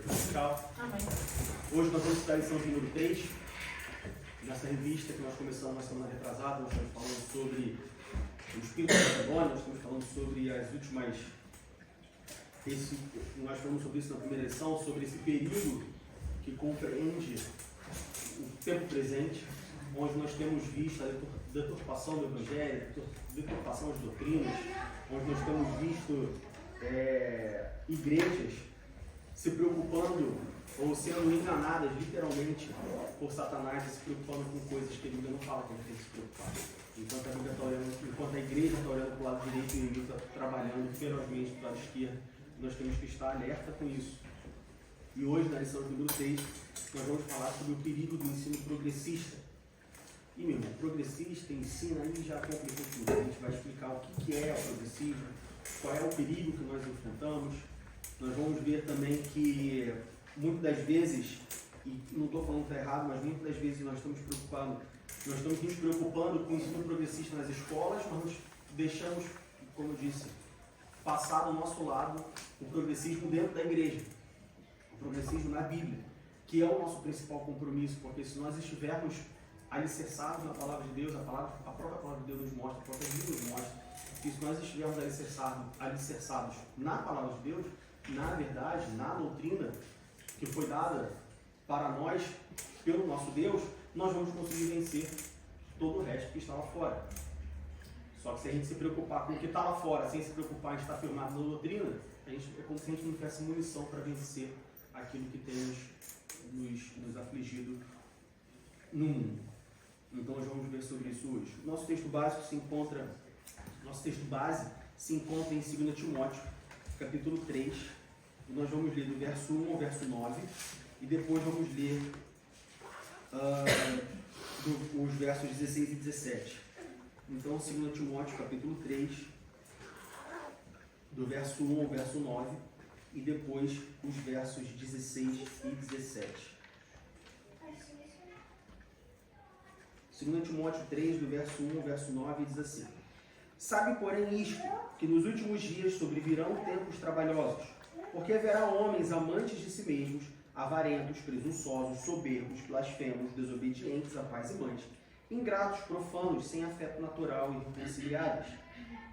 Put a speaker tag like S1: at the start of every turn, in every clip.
S1: Tchau.
S2: Amém.
S1: Hoje nós vamos estudar a lição número 3. Nessa revista que nós começamos na semana retrasada, nós estamos falando sobre o Espírito da Macedônia, nós estamos falando sobre as últimas... nós falamos sobre isso na primeira lição, sobre esse período que compreende o tempo presente, onde nós temos visto a deturpação do Evangelho, deturpação das doutrinas, onde nós temos visto igrejas se preocupando ou sendo enganadas literalmente por Satanás, se preocupando com coisas que a Bíblia não fala que a gente tem que se preocupar. Enquanto a igreja está olhando para o lado direito e o inimigo está trabalhando ferozmente para o lado esquerdo, nós temos que estar alerta com isso. E hoje, na lição número 6, nós vamos falar sobre o perigo do ensino progressista. E, meu irmão, progressista, ensina, aí já complicou tudo. A gente vai explicar o que é o progressismo, qual é o perigo que nós enfrentamos. Nós vamos ver também que, muitas das vezes, e não estou falando que está errado, mas muitas das vezes nós estamos nos preocupando com o ensino progressista nas escolas, mas nós deixamos, como eu disse, passar do nosso lado o progressismo dentro da igreja, o progressismo na Bíblia, que é o nosso principal compromisso, porque se nós estivermos alicerçados na palavra de Deus, a própria palavra de Deus nos mostra, a própria Bíblia nos mostra, que se nós estivermos alicerçados na palavra de Deus, na verdade, na doutrina que foi dada para nós pelo nosso Deus, nós vamos conseguir vencer todo o resto que está lá fora. Só que se a gente se preocupar com o que está lá fora, sem se preocupar em estar firmado na doutrina, é como se a gente não tivesse munição para vencer aquilo que tem nos afligido no mundo. Então nós vamos ver sobre isso hoje. Nosso texto base se encontra em 2 Timóteo, capítulo 3. E nós vamos ler do verso 1 ao verso 9 e depois vamos ler os versos 16 e 17. Então, 2 Timóteo, capítulo 3, do verso 1 ao verso 9 e depois os versos 16 e 17. 2 Timóteo 3, do verso 1 ao verso 9, diz assim: Sabe, porém, isto, que nos últimos dias sobrevirão tempos trabalhosos, porque haverá homens amantes de si mesmos, avarentos, presunçosos, soberbos, blasfemos, desobedientes a pais e mães, ingratos, profanos, sem afeto natural e irreconciliáveis,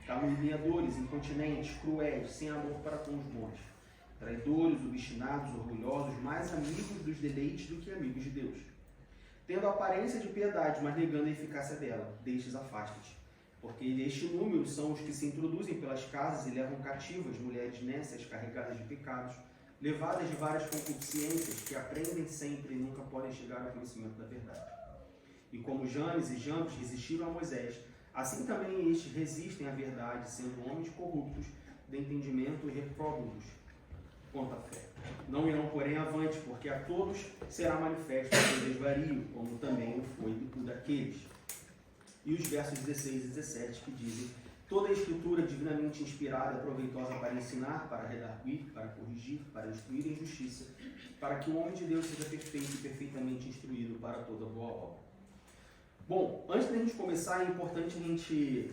S1: caluniadores, incontinentes, cruéis, sem amor para com os bons, traidores, obstinados, orgulhosos, mais amigos dos deleites do que amigos de Deus, tendo a aparência de piedade, mas negando a eficácia dela. Destes afaste-te, porque deste número são os que se introduzem pelas casas e levam cativas mulheres nécias carregadas de pecados, levadas de várias concupiscências, que aprendem sempre e nunca podem chegar ao conhecimento da verdade. E como Janes e Jambres resistiram a Moisés, assim também estes resistem à verdade, sendo homens corruptos de entendimento e repróbados quanto à fé. Não irão, porém, avante, porque a todos será manifesto o seu desvario, como também o foi o daqueles. E os versos 16 e 17 que dizem: Toda a escritura divinamente inspirada é proveitosa para ensinar, para redarguir, para corrigir, para instruir em justiça, para que o homem de Deus seja perfeito e perfeitamente instruído para toda boa obra. Bom, antes da gente começar, é importante a gente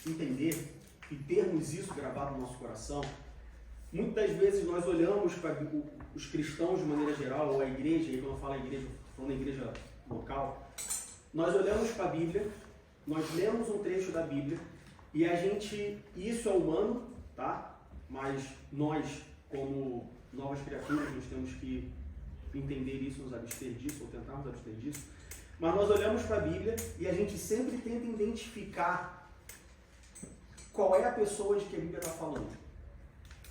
S1: entender e termos isso gravado no nosso coração. Muitas das vezes nós olhamos para os cristãos de maneira geral, ou a igreja, e quando eu falo igreja, eu estou falando da igreja local, nós olhamos para a Bíblia, nós lemos um trecho da Bíblia, e isso é humano, tá? Mas nós, como novas criaturas, nós temos que entender isso, nos abster disso, ou tentar nos abster disso. Mas nós olhamos para a Bíblia e a gente sempre tenta identificar qual é a pessoa de que a Bíblia está falando.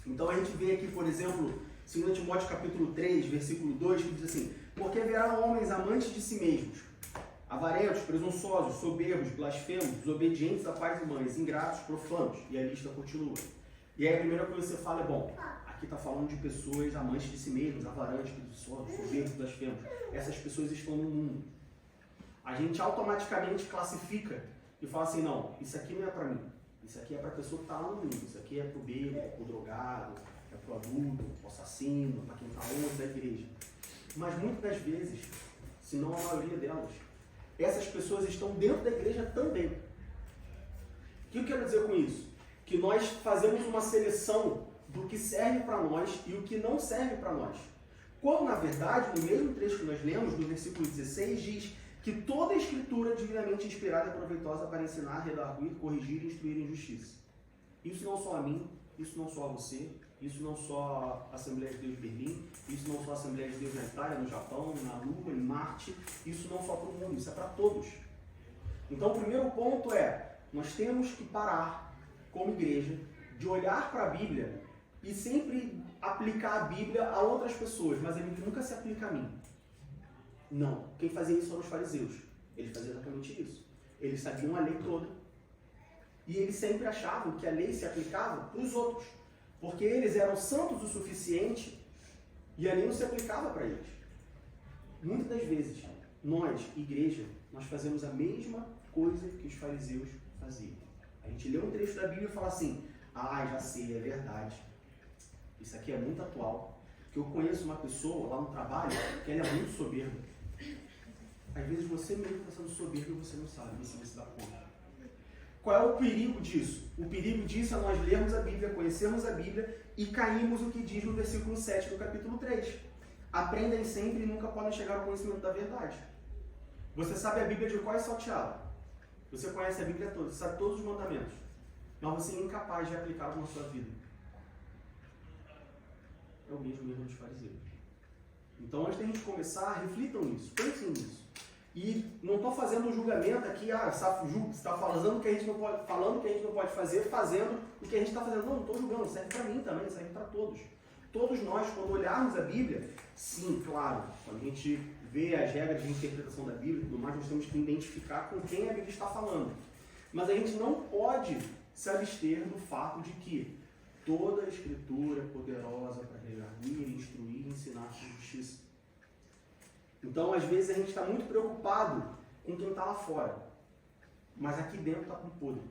S1: Então a gente vê aqui, por exemplo, 2 Timóteo capítulo 3, versículo 2, que diz assim: Porque haverá homens amantes de si mesmos, avarentos, presunçosos, soberbos, blasfemos, desobedientes a pais e mães, ingratos, profanos, e a lista continua. E aí a primeira coisa que você fala é, bom, aqui está falando de pessoas amantes de si mesmos, avarentos, presunçosos, soberbos, blasfemos. Essas pessoas estão no mundo. A gente automaticamente classifica e fala assim, não, isso aqui não é para mim. Isso aqui é para a pessoa que está lá no mundo. Isso aqui é para o bêbado, para o drogado, é para o adulto, para o assassino, para quem está longe da igreja. Mas muitas das vezes, se não a maioria delas, essas pessoas estão dentro da igreja também. O que eu quero dizer com isso? Que nós fazemos uma seleção do que serve para nós e o que não serve para nós. Quando, na verdade, no mesmo trecho que nós lemos, no versículo 16, diz que toda a Escritura é divinamente inspirada e proveitosa para ensinar, redarguir, corrigir e instruir em justiça. Isso não só a mim, isso não só a você, isso não só a Assembleia de Deus de Berlim, isso não só a Assembleia de Deus na Itália, no Japão, na Lua, em Marte, isso não só para o mundo, isso é para todos. Então, o primeiro ponto é, nós temos que parar, como igreja, de olhar para a Bíblia e sempre aplicar a Bíblia a outras pessoas, mas a Bíblia nunca se aplica a mim. Não. Quem fazia isso eram os fariseus. Eles faziam exatamente isso. Eles sabiam a lei toda. E eles sempre achavam que a lei se aplicava para os outros. Porque eles eram santos o suficiente e a lei não se aplicava para eles. Muitas das vezes, nós, igreja, nós fazemos a mesma coisa que os fariseus faziam. A gente lê um trecho da Bíblia e fala assim, já sei, é verdade. Isso aqui é muito atual. Que eu conheço uma pessoa lá no trabalho que ela é muito soberba. Às vezes você mesmo está sendo soberbo e você não sabe, você não se dá conta. Qual é o perigo disso? O perigo disso é nós lermos a Bíblia, conhecermos a Bíblia e caímos o que diz no versículo 7 do capítulo 3. Aprendem sempre e nunca podem chegar ao conhecimento da verdade. Você sabe a Bíblia de qual é salteada? Você conhece a Bíblia toda, você sabe todos os mandamentos, mas você é incapaz de aplicá-los na sua vida. É o mesmo erro dos fariseus. Então, antes da gente começar, reflitam nisso, pensem nisso. E não estou fazendo um julgamento aqui, está falando que a gente não pode fazer, fazendo o que a gente está fazendo. Não estou julgando, serve para mim também, serve para todos. Todos nós, quando olharmos a Bíblia, sim, claro, quando a gente vê as regras de interpretação da Bíblia e tudo mais, nós temos que identificar com quem a Bíblia está falando. Mas a gente não pode se abster do fato de que toda a Escritura é poderosa para redarguir, instruir e ensinar com justiça. Então, às vezes, a gente está muito preocupado com quem está lá fora, mas aqui dentro está com podre.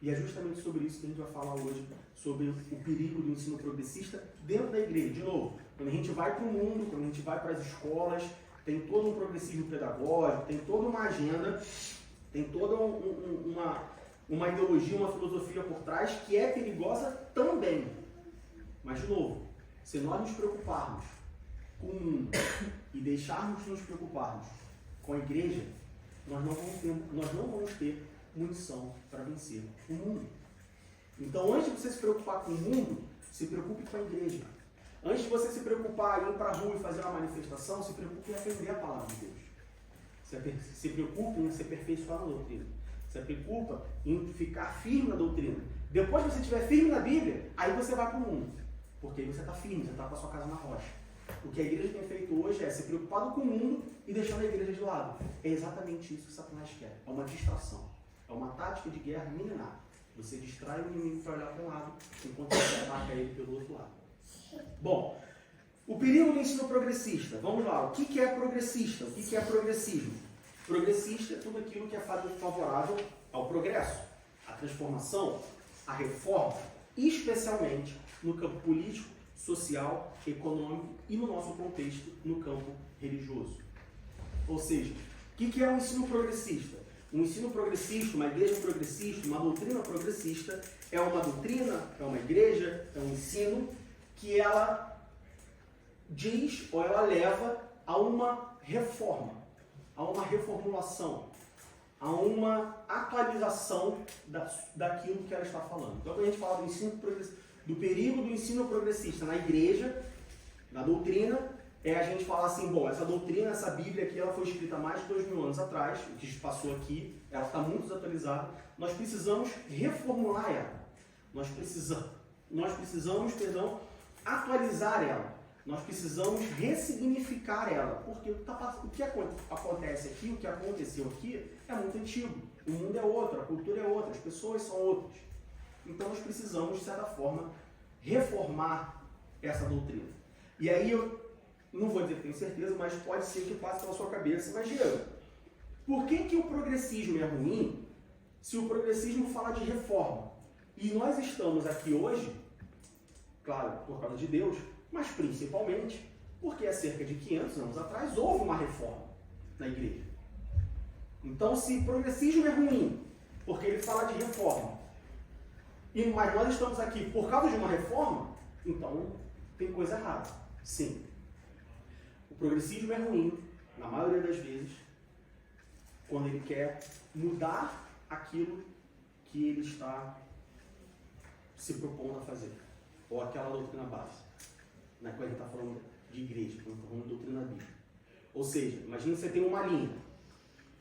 S1: E é justamente sobre isso que a gente vai falar hoje, sobre o perigo do ensino progressista dentro da igreja. De novo, quando a gente vai para o mundo, quando a gente vai para as escolas, tem todo um progressismo pedagógico, tem toda uma agenda, tem toda uma ideologia, uma filosofia por trás que é perigosa também. Mas, de novo, se nós nos preocuparmos com o mundo e deixarmos de nos preocuparmos com a igreja, nós não vamos ter munição para vencer o mundo. Então, antes de você se preocupar com o mundo, se preocupe com a igreja. Antes de você se preocupar em ir para a rua e fazer uma manifestação, se preocupe em aprender a palavra de Deus. Se preocupe em ser aperfeiçoar na doutrina. Se preocupa em ficar firme na doutrina. Depois que você estiver firme na Bíblia, aí você vai para o mundo. Porque aí você está firme, você está com a sua casa na rocha. O que a igreja tem feito hoje é se preocupado com o mundo e deixando a igreja de lado. É exatamente isso que Satanás quer. É uma distração. É uma tática de guerra milenar. Você distrai o inimigo para olhar para um lado, enquanto você ataca ele pelo outro lado. Bom, o perigo do ensino progressista. Vamos lá. O que é progressista? O que é progressismo? Progressista é tudo aquilo que é favorável ao progresso, à transformação, à reforma, especialmente no campo político, social, econômico e, no nosso contexto, no campo religioso. Ou seja, o que é o ensino progressista? Um ensino progressista, uma igreja progressista, uma doutrina progressista é uma doutrina, é uma igreja, é um ensino que ela diz ou ela leva a uma reforma, a uma reformulação, a uma atualização daquilo que ela está falando. Então, quando a gente fala do perigo do ensino progressista na igreja, na doutrina, a gente fala assim, bom, essa doutrina, essa Bíblia aqui, ela foi escrita há mais de 2000 anos atrás, o que passou aqui, ela está muito desatualizada, nós precisamos reformular ela, nós precisamos, atualizar ela, nós precisamos ressignificar ela, porque o que acontece aqui, o que aconteceu aqui, é muito antigo, o mundo é outro, a cultura é outra, as pessoas são outras. Então nós precisamos, de certa forma, reformar essa doutrina. E aí eu não vou dizer que tenho certeza, mas pode ser que passe pela sua cabeça, mas Diego, por que o progressismo é ruim se o progressismo fala de reforma? E nós estamos aqui hoje, claro, por causa de Deus, mas principalmente porque há cerca de 500 anos atrás houve uma reforma na igreja. Então, se progressismo é ruim, porque ele fala de reforma, mas nós estamos aqui por causa de uma reforma, então tem coisa errada. Sim. O progressismo é ruim, na maioria das vezes, quando ele quer mudar aquilo que ele está se propondo a fazer. Ou aquela doutrina base. Não é quando a gente está falando de igreja, quando a gente está falando de doutrina bíblica. Ou seja, imagina que você tem uma linha.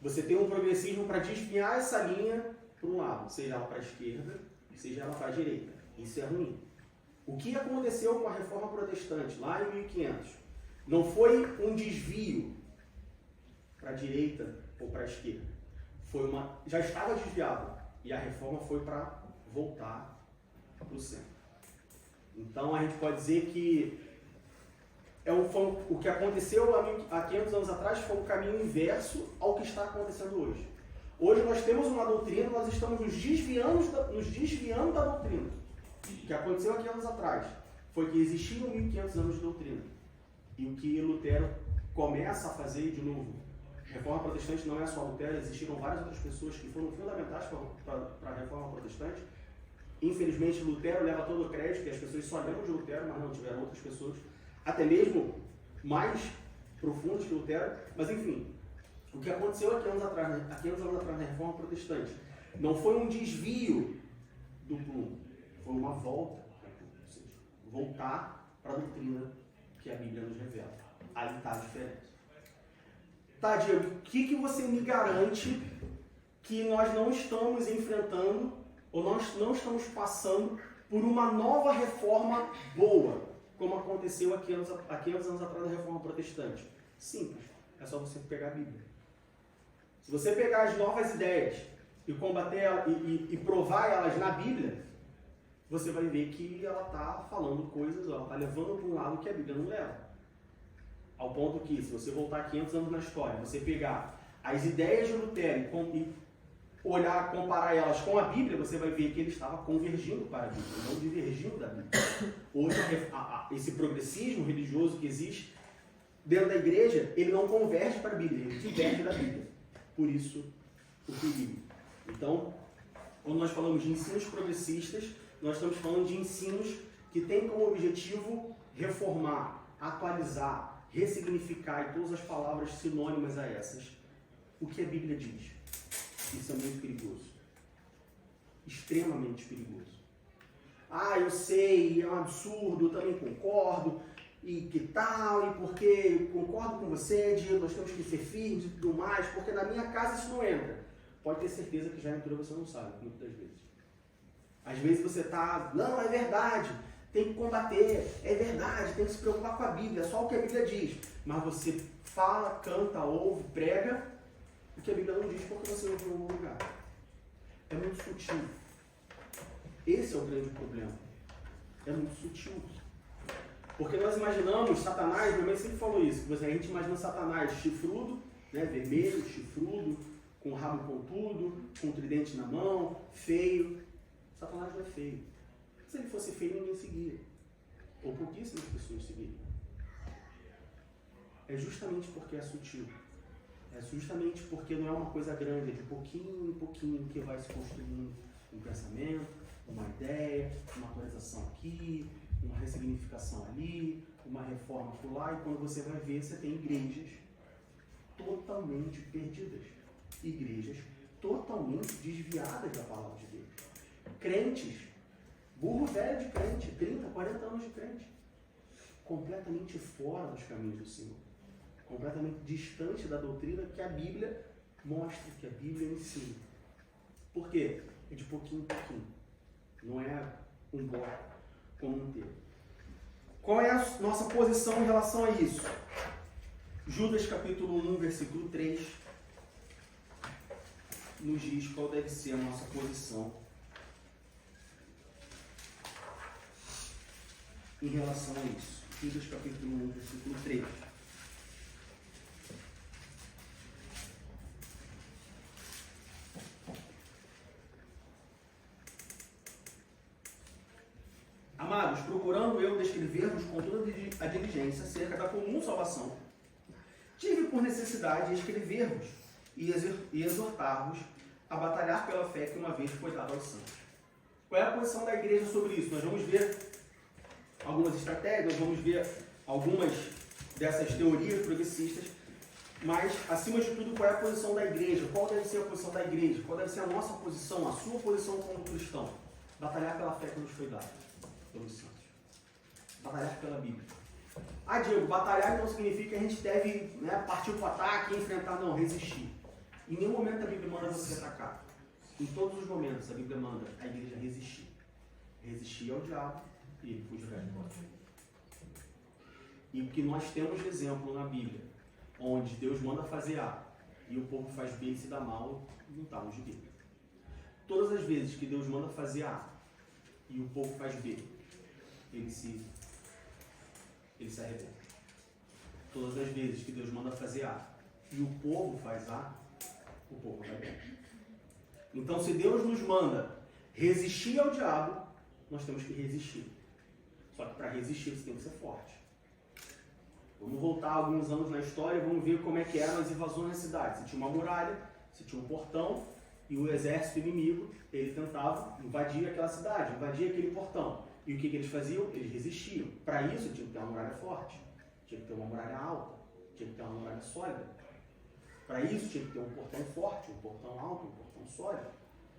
S1: Você tem um progressismo para desviar essa linha para um lado, seja ela para a esquerda, seja ela para a direita. Isso é ruim. O que aconteceu com a Reforma Protestante lá em 1500? Não foi um desvio para a direita ou para a esquerda. Já estava desviado. E a reforma foi para voltar para o centro. Então a gente pode dizer que o que aconteceu há 500 anos atrás foi um caminho inverso ao que está acontecendo hoje. Hoje nós temos uma doutrina, nós estamos nos desviando da doutrina. O que aconteceu há 500 anos atrás foi que existiam 1500 anos de doutrina. E o que Lutero começa a fazer de novo. A Reforma Protestante não é só Lutero, existiram várias outras pessoas que foram fundamentais para a Reforma Protestante. Infelizmente, Lutero leva todo o crédito, e as pessoas só lembram de Lutero, mas não tiveram outras pessoas, até mesmo mais profundas que Lutero. Mas enfim, o que aconteceu há 500 anos atrás na Reforma Protestante não foi um desvio do plumo, foi uma volta, ou seja, voltar para a doutrina que a Bíblia nos revela. Aí está a diferença. Tá, Diego, o que você me garante que nós não estamos enfrentando ou nós não estamos passando por uma nova reforma boa, como aconteceu há 500 anos atrás na Reforma Protestante? Simples, é só você pegar a Bíblia. Se você pegar as novas ideias e combater elas e provar elas na Bíblia, você vai ver que ela está falando coisas, ela está levando para um lado que a Bíblia não leva. Ao ponto que, se você voltar 500 anos na história, você pegar as ideias de Lutero e olhar, comparar elas com a Bíblia, você vai ver que ele estava convergindo para a Bíblia, não divergindo da Bíblia. Hoje, esse progressismo religioso que existe dentro da igreja, ele não converge para a Bíblia, ele diverge da Bíblia. Por isso, o perigo. Então, quando nós falamos de ensinos progressistas, nós estamos falando de ensinos que têm como objetivo reformar, atualizar, ressignificar, e todas as palavras sinônimas a essas, o que a Bíblia diz. Isso é muito perigoso. Extremamente perigoso. Ah, eu sei, é um absurdo, eu também concordo, e que tal, e porque eu concordo com você, Diego, nós temos que ser firmes e tudo mais, porque na minha casa isso não entra. Pode ter certeza que já entrou e você não sabe, muitas vezes. Às vezes você está, não, é verdade, tem que combater, é verdade, tem que se preocupar com a Bíblia, é só o que a Bíblia diz. Mas você fala, canta, ouve, prega, o que a Bíblia não diz porque você não ouviu em algum lugar. É muito sutil. Esse é o grande problema. É muito sutil. Porque nós imaginamos Satanás, meu mãe sempre falou isso, a gente imagina Satanás chifrudo, né, vermelho, chifrudo, com o rabo pontudo, com o tridente na mão, feio. Satanás não é feio. Se ele fosse feio, ninguém seguia. Ou pouquíssimas pessoas seguiriam. É justamente porque é sutil. É justamente porque não é uma coisa grande, é de pouquinho em pouquinho que vai se construindo um pensamento, uma ideia, uma atualização aqui, uma ressignificação ali, uma reforma por lá, e quando você vai ver, você tem igrejas totalmente perdidas. Igrejas totalmente desviadas da palavra de Deus. Crentes, burro velho de crente, 30, 40 anos de crente, completamente fora dos caminhos do Senhor, completamente distante da doutrina que a Bíblia mostra, que a Bíblia ensina. Por quê? É de pouquinho em pouquinho, não é um bloco como um inteiro. Qual é a nossa posição em relação a isso? Judas capítulo 1, versículo 3, nos diz qual deve ser a nossa posição em relação a isso. Judas capítulo 1, versículo 3. Amados, procurando eu descrever-vos com toda a diligência acerca da comum salvação, tive por necessidade escrever-vos e exortar-vos a batalhar pela fé que uma vez foi dada aos santos. Qual é a posição da igreja sobre isso? Nós vamos ver algumas estratégias, nós vamos ver algumas dessas teorias progressistas, mas, acima de tudo, qual é a posição da igreja? Qual deve ser a posição da igreja? Qual deve ser a nossa posição, a sua posição como cristão? Batalhar pela fé que nos foi dada pelos santos. Batalhar pela Bíblia. Ah, Diego, batalhar não significa que a gente deve, né, partir para o ataque, enfrentar, não, resistir. Em nenhum momento a Bíblia manda você atacar. Em todos os momentos a Bíblia manda a igreja resistir. Resistir ao diabo e ele fugirá de nós. E o que nós temos de exemplo na Bíblia, onde Deus manda fazer A e o povo faz B e se dá mal, não está no gibi. Todas as vezes que Deus manda fazer A e o povo faz B, ele se arrebenta. Todas as vezes que Deus manda fazer A e o povo faz A, o povo vai bem. Então, se Deus nos manda resistir ao diabo, nós temos que resistir. Só que para resistir você tem que ser forte. Vamos voltar alguns anos na história, vamos ver como é que eram as invasões na cidade. Se tinha uma muralha, se tinha um portão, e o exército inimigo, ele tentava invadir aquela cidade, invadir aquele portão. E o que eles faziam? Eles resistiam. Para isso, tinha que ter uma muralha forte, tinha que ter uma muralha alta, tinha que ter uma muralha sólida. Para isso, tinha que ter um portão forte, um portão alto, um portão sólido.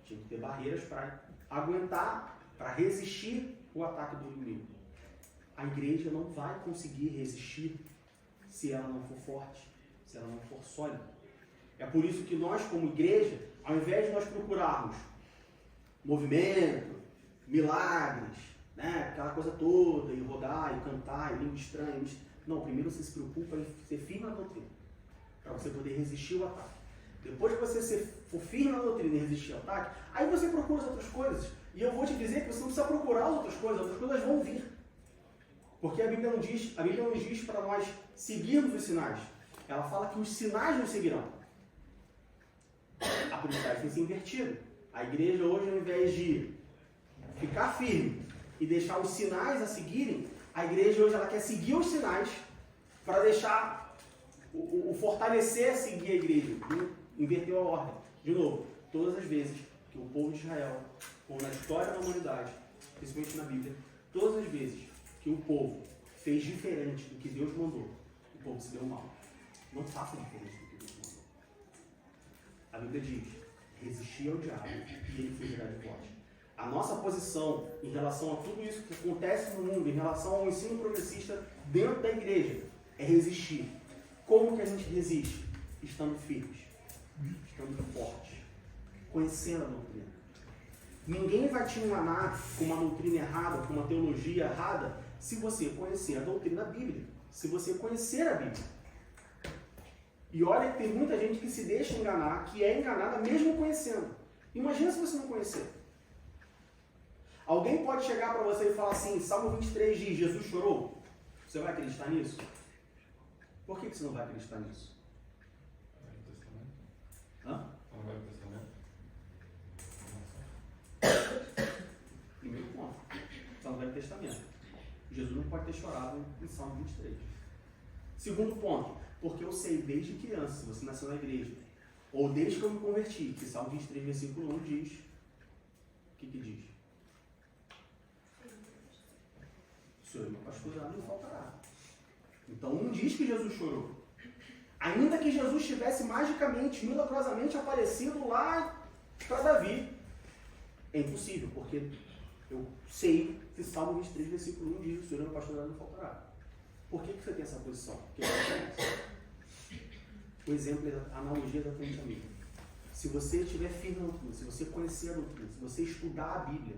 S1: Tinha que ter barreiras para aguentar, para resistir o ataque do inimigo. A igreja não vai conseguir resistir se ela não for forte, se ela não for sólida. É por isso que nós, como igreja, ao invés de nós procurarmos movimento, milagres, né, aquela coisa toda, e rodar, e cantar, e língua estranha, não, primeiro você se preocupa em ser firme na doutrina, para você poder resistir ao ataque. Depois que você for firme na doutrina e resistir ao ataque, aí você procura as outras coisas. E eu vou te dizer que você não precisa procurar as outras coisas vão vir. Porque a Bíblia não diz para nós seguirmos os sinais. Ela fala que os sinais nos seguirão. A prioridade tem se invertido. A igreja hoje, ao invés de ficar firme e deixar os sinais a seguirem, a igreja hoje ela quer seguir os sinais para deixar o fortalecer a seguir a igreja. Inverteu a ordem. De novo, todas as vezes que o povo de Israel, ou na história da humanidade, principalmente na Bíblia, todas as vezes que o povo fez diferente do que Deus mandou, o povo se deu mal. Não faça diferente do que Deus mandou. A Bíblia diz, resistir ao diabo e ele fugirá de vós. A nossa posição em relação a tudo isso que acontece no mundo, em relação ao ensino progressista dentro da igreja, é resistir. Como que a gente resiste? Estando firmes, estando fortes, conhecendo a doutrina. Ninguém vai te enganar com uma doutrina errada, com uma teologia errada, se você conhecer a doutrina bíblica, se você conhecer a Bíblia. E olha que tem muita gente que se deixa enganar, que é enganada mesmo conhecendo. Imagina se você não conhecer. Alguém pode chegar para você e falar assim, Salmo 23 diz, Jesus chorou. Você vai acreditar nisso? Por que você não vai acreditar nisso?
S2: Velho Testamento.
S1: Hã?
S2: No Velho Testamento.
S1: Primeiro ponto. Está no Velho Testamento. Jesus não pode ter chorado em Salmo 23. Segundo ponto. Porque eu sei desde criança, se você nasceu na igreja, ou desde que eu me converti, que Salmo 23, versículo 1 diz, o que diz? O Senhor é meu pastor, nada me faltará. Então, não diz que Jesus chorou. Ainda que Jesus tivesse magicamente, milagrosamente aparecido lá para Davi. É impossível, porque eu sei que Salmo 23, versículo 1 diz, o Senhor é meu pastor, nada me faltará. Por que você tem essa posição? Porque o exemplo, a analogia é exatamente a mesma. Se você estiver firme na doutrina, se você conhecer a doutrina, se você estudar a Bíblia,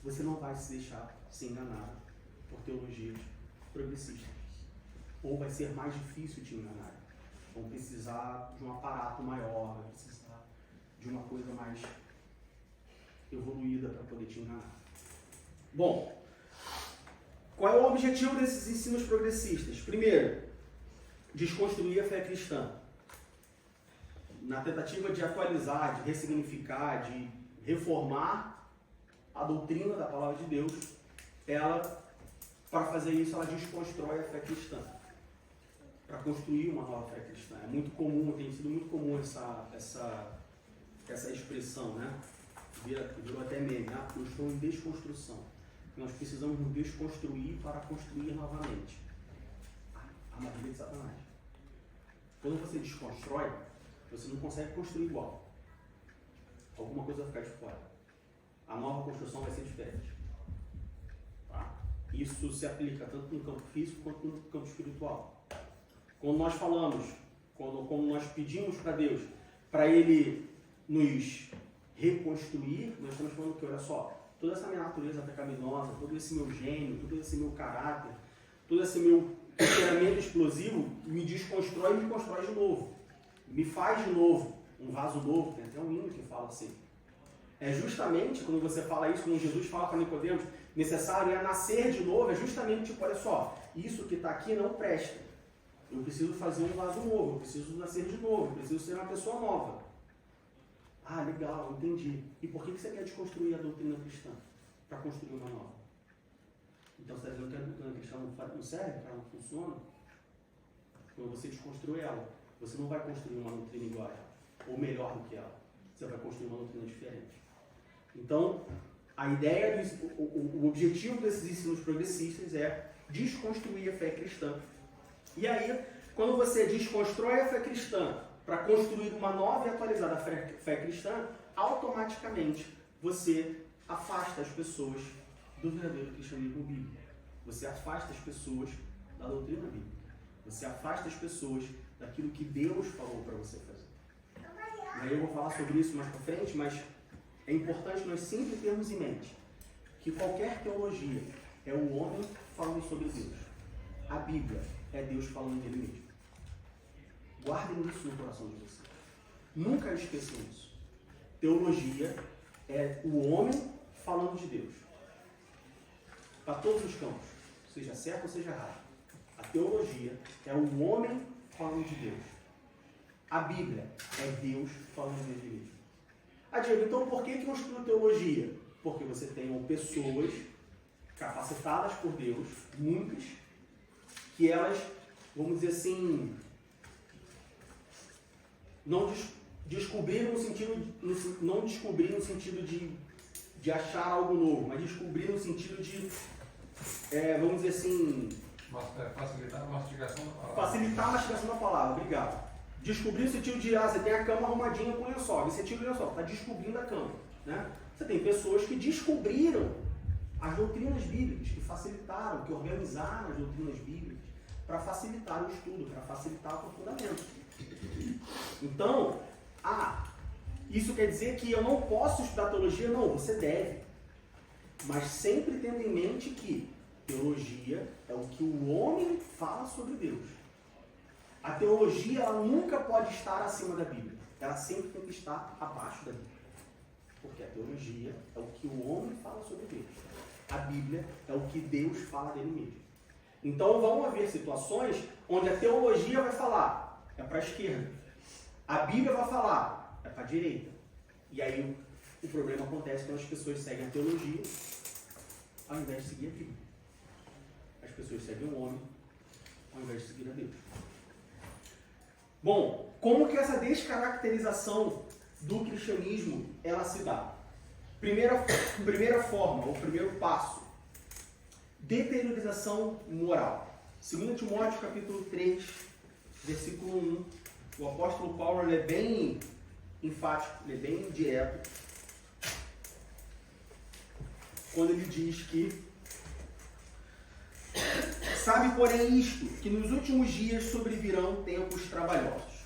S1: você não vai se deixar ser enganado por teologias progressistas. Ou vai ser mais difícil te enganar. Vão precisar de um aparato maior, vai precisar de uma coisa mais evoluída para poder te enganar. Bom, qual é o objetivo desses ensinos progressistas? Primeiro, desconstruir a fé cristã. Na tentativa de atualizar, de ressignificar, de reformar a doutrina da palavra de Deus, para fazer isso, ela desconstrói a fé cristã. Para construir uma nova fé cristã. É muito comum, tem sido muito comum essa expressão, né? Virou até meme, eu estou em desconstrução. Nós precisamos nos desconstruir para construir novamente. A armadilha de Satanás. Quando você desconstrói, você não consegue construir igual. Alguma coisa vai ficar de fora. A nova construção vai ser diferente. Tá? Isso se aplica tanto no campo físico quanto no campo espiritual. Quando nós falamos, quando nós pedimos para Deus, para Ele nos reconstruir, nós estamos falando que, olha só, toda essa minha natureza pecaminosa, todo esse meu gênio, todo esse meu caráter, todo esse meu temperamento explosivo, me desconstrói e me constrói de novo. Me faz de novo um vaso novo. Tem até um hino que fala assim. É justamente, quando você fala isso, quando Jesus fala para Nicodemos, necessário é nascer de novo, é justamente tipo, olha só, isso que está aqui não presta. Eu preciso fazer um vaso novo, eu preciso nascer de novo, eu preciso ser uma pessoa nova. Ah, legal, entendi. E por que você quer desconstruir a doutrina cristã? Para construir uma nova. Então você está dizendo que a doutrina cristã não serve, que ela não funciona? Quando você desconstrui ela, você não vai construir uma doutrina igual a ela, ou melhor do que ela. Você vai construir uma doutrina diferente. Então, a ideia, o objetivo desses ensinos progressistas é desconstruir a fé cristã. E aí, quando você desconstrói a fé cristã para construir uma nova e atualizada fé cristã, automaticamente você afasta as pessoas do verdadeiro cristianismo bíblico. Você afasta as pessoas da doutrina bíblica. Você afasta as pessoas daquilo que Deus falou para você fazer. E aí eu vou falar sobre isso mais para frente, mas é importante nós sempre termos em mente que qualquer teologia é o homem falando sobre Deus. A Bíblia é Deus falando dele mesmo. Guardem isso no coração de vocês. Nunca esqueçam isso. Teologia é o homem falando de Deus. Para todos os campos, seja certo ou seja errado. A teologia é o homem falando de Deus. A Bíblia é Deus falando de Deus mesmo. Diego, então por que eu estudo teologia? Porque você tem pessoas capacitadas por Deus, muitas, que elas, vamos dizer assim, não descobriram no sentido de achar algo novo, mas descobriram no sentido de, vamos dizer assim...
S2: Facilitar a mastigação da palavra.
S1: Facilitar a mastigação da palavra, obrigado. Descobrir o sentido de, você tem a cama arrumadinha com lençol, você tira o lençol, está descobrindo a cama. Né? Você tem pessoas que descobriram as doutrinas bíblicas, que facilitaram, que organizaram as doutrinas bíblicas para facilitar o estudo, para facilitar o aprofundamento. Então, isso quer dizer que eu não posso estudar teologia? Não, você deve. Mas sempre tendo em mente que teologia é o que o homem fala sobre Deus. A teologia, ela nunca pode estar acima da Bíblia. Ela sempre tem que estar abaixo da Bíblia. Porque a teologia é o que o homem fala sobre Deus. A Bíblia é o que Deus fala dele mesmo. Então vão haver situações onde a teologia vai falar, é para a esquerda. A Bíblia vai falar, é para a direita. E aí o problema acontece quando as pessoas seguem a teologia ao invés de seguir a Bíblia. As pessoas seguem o homem ao invés de seguir a Deus. Bom, como que essa descaracterização do cristianismo ela se dá? Primeira forma, o primeiro passo, deteriorização moral. 2 Timóteo capítulo 3, versículo 1, o apóstolo Paulo ele é bem enfático, ele é bem direto, quando ele diz que sabe, porém, isto, que nos últimos dias sobrevirão tempos trabalhosos.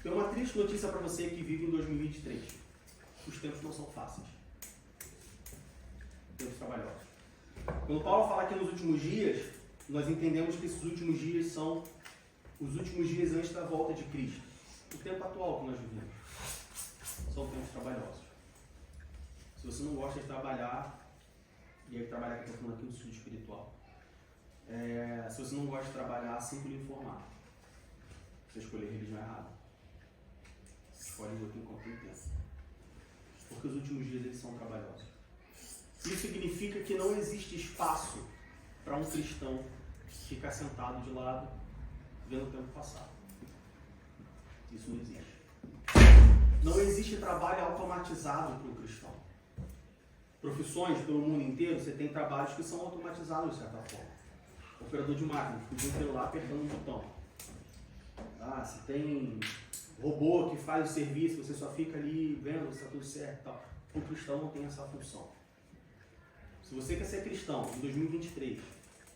S1: Tem uma triste notícia para você que vive em 2023. Os tempos não são fáceis. Tempos trabalhosos. Quando Paulo fala que nos últimos dias, nós entendemos que esses últimos dias são os últimos dias antes da volta de Cristo. O tempo atual que nós vivemos. São tempos trabalhosos. Se você não gosta de trabalhar, e aí trabalhar aqui no estudo espiritual. Se você não gosta de trabalhar, sinto lhe informar. Você escolher a religião errada. Escolhe outro enquanto tem tempo. Porque os últimos dias eles são trabalhosos. Isso significa que não existe espaço para um cristão ficar sentado de lado vendo o tempo passar. Isso não existe. Não existe trabalho automatizado para o cristão. profissões pelo mundo inteiro, você tem trabalhos que são automatizados de certa forma. Operador de máquina, fica o celular apertando um botão. Ah, você tem robô que faz o serviço, você só fica ali vendo se está tudo certo e tal. O cristão não tem essa função. Se você quer ser cristão em 2023,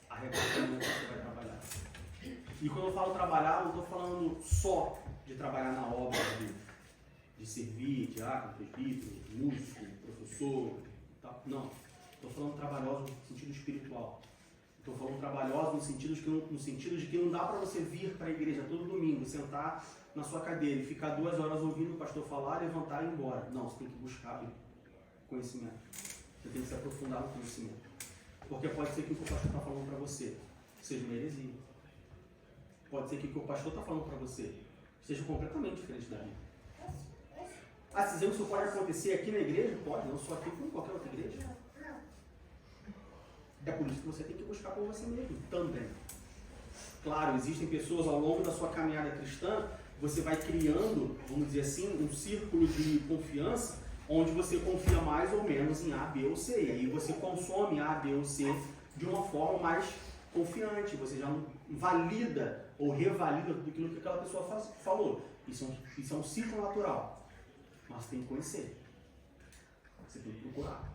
S1: arrebata o momento que você vai trabalhar. E quando eu falo trabalhar, eu não estou falando só de trabalhar na obra de servir, diácono, presbítero, músico, professor, tal. Não. Estou falando trabalhoso no sentido espiritual. Estou falando trabalhoso no sentido de que não dá para você vir para a igreja todo domingo, sentar na sua cadeira e ficar 2 horas ouvindo o pastor falar, levantar e ir embora. Não, você tem que buscar conhecimento. Você tem que se aprofundar no conhecimento. Porque pode ser que o que o pastor está falando para você seja uma heresia. Pode ser que o que o pastor está falando para você seja completamente diferente da Bíblia. Ah, se dizemos que isso pode acontecer aqui na igreja? Pode, não só aqui, como em qualquer outra igreja. É por isso que você tem que buscar por você mesmo também. Claro, existem pessoas ao longo da sua caminhada cristã, você vai criando, vamos dizer assim, um círculo de confiança, onde você confia mais ou menos em A, B ou C. E aí você consome A, B ou C de uma forma mais confiante. Você já não valida ou revalida tudo aquilo que aquela pessoa falou. Isso é um ciclo natural. Mas você tem que conhecer. Você tem que procurar.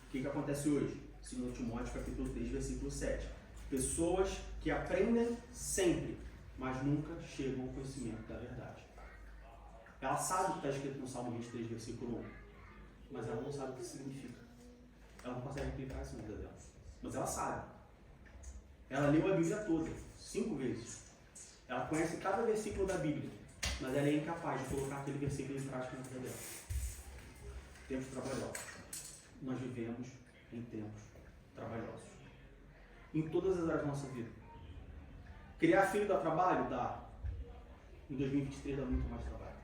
S1: O que acontece hoje? 2 Timóteo capítulo 3, versículo 7. Pessoas que aprendem sempre, mas nunca chegam ao conhecimento da verdade. Ela sabe o que está escrito no Salmo 23, versículo 1, mas ela não sabe o que significa. Ela não consegue aplicar isso na vida dela. Mas ela sabe. Ela leu a Bíblia toda, 5 vezes. Ela conhece cada versículo da Bíblia, mas ela é incapaz de colocar aquele versículo em prática na vida dela. Tempos trabalhosos. Nós vivemos em tempos trabalhosos. Em todas as áreas da nossa vida. Criar filho dá trabalho? Dá. Em 2023 dá muito mais trabalho.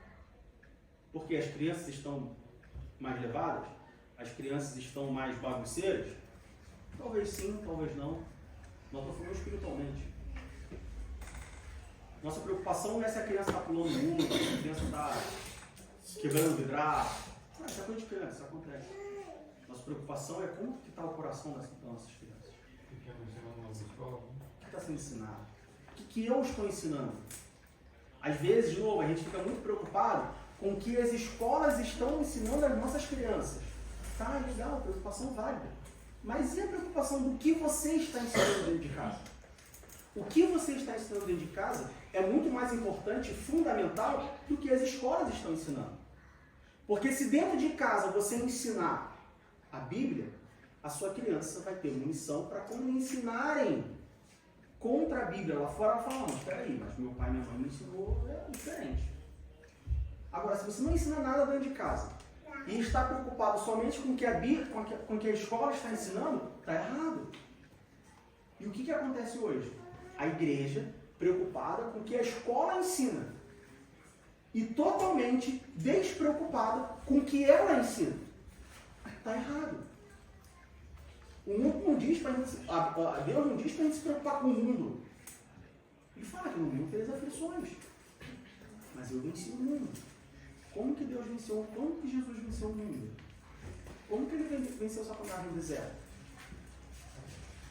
S1: Porque as crianças estão mais levadas? As crianças estão mais bagunceiras? Talvez sim, talvez não. Nós estamos falando espiritualmente. Nossa preocupação não é se a criança está pulando o muro, se a criança está quebrando vidraço. Isso é coisa de criança, isso acontece. Nossa preocupação é como está o coração das nossas crianças.
S2: O que ensinando na escola?
S1: O que está sendo ensinado? O que eu estou ensinando? Às vezes, de novo, a gente fica muito preocupado com o que as escolas estão ensinando às nossas crianças. Tá, legal, preocupação válida. Mas e a preocupação do que você está ensinando dentro de casa? O que você está ensinando dentro de casa é muito mais importante e fundamental do que as escolas estão ensinando. Porque se dentro de casa você ensinar a Bíblia, a sua criança vai ter munição para quando ensinarem contra a Bíblia lá fora, ela fala, não, mas espera aí, mas meu pai e minha mãe me ensinou diferente. Agora, se você não ensina nada dentro de casa e está preocupado somente com o que a Bíblia, com que a escola está ensinando, está errado. E o que acontece hoje? A igreja preocupada com o que a escola ensina e totalmente despreocupada com o que ela ensina. Está errado. O mundo não diz para a gente, Deus não diz para a gente se preocupar com o mundo. Ele fala que no mundo fez aflições. Mas eu venci o mundo. Como que Deus venceu? Como que Jesus venceu o mundo? Como que ele venceu Satanás no deserto?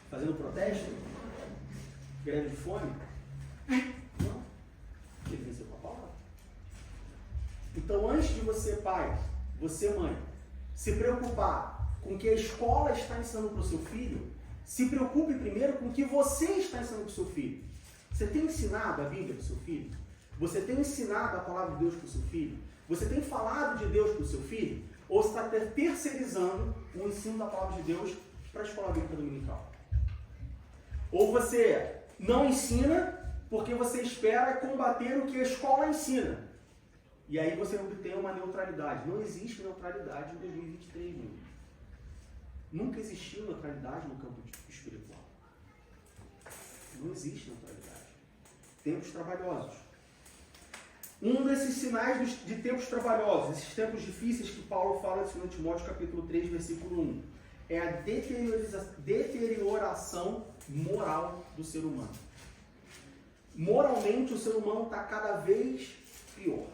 S1: Fazendo protesto? Greve de fome? Não. Ele venceu com a palavra. Então, antes de você, pai, você, mãe, se preocupar com o que a escola está ensinando para o seu filho, se preocupe primeiro com o que você está ensinando para o seu filho. Você tem ensinado a Bíblia para o seu filho? Você tem ensinado a palavra de Deus para o seu filho? Você tem falado de Deus para o seu filho? Ou você está terceirizando o ensino da palavra de Deus para a escola bíblica dominical? Ou você não ensina porque você espera combater o que a escola ensina. E aí você obtém uma neutralidade. Não existe neutralidade em 2023, meu. Nunca existiu neutralidade no campo espiritual. Não existe neutralidade. Tempos trabalhosos. Um desses sinais de tempos trabalhosos, esses tempos difíceis que Paulo fala em 2 Timóteo capítulo 3, versículo 1, é a deterioração moral do ser humano. Moralmente, o ser humano está cada vez pior.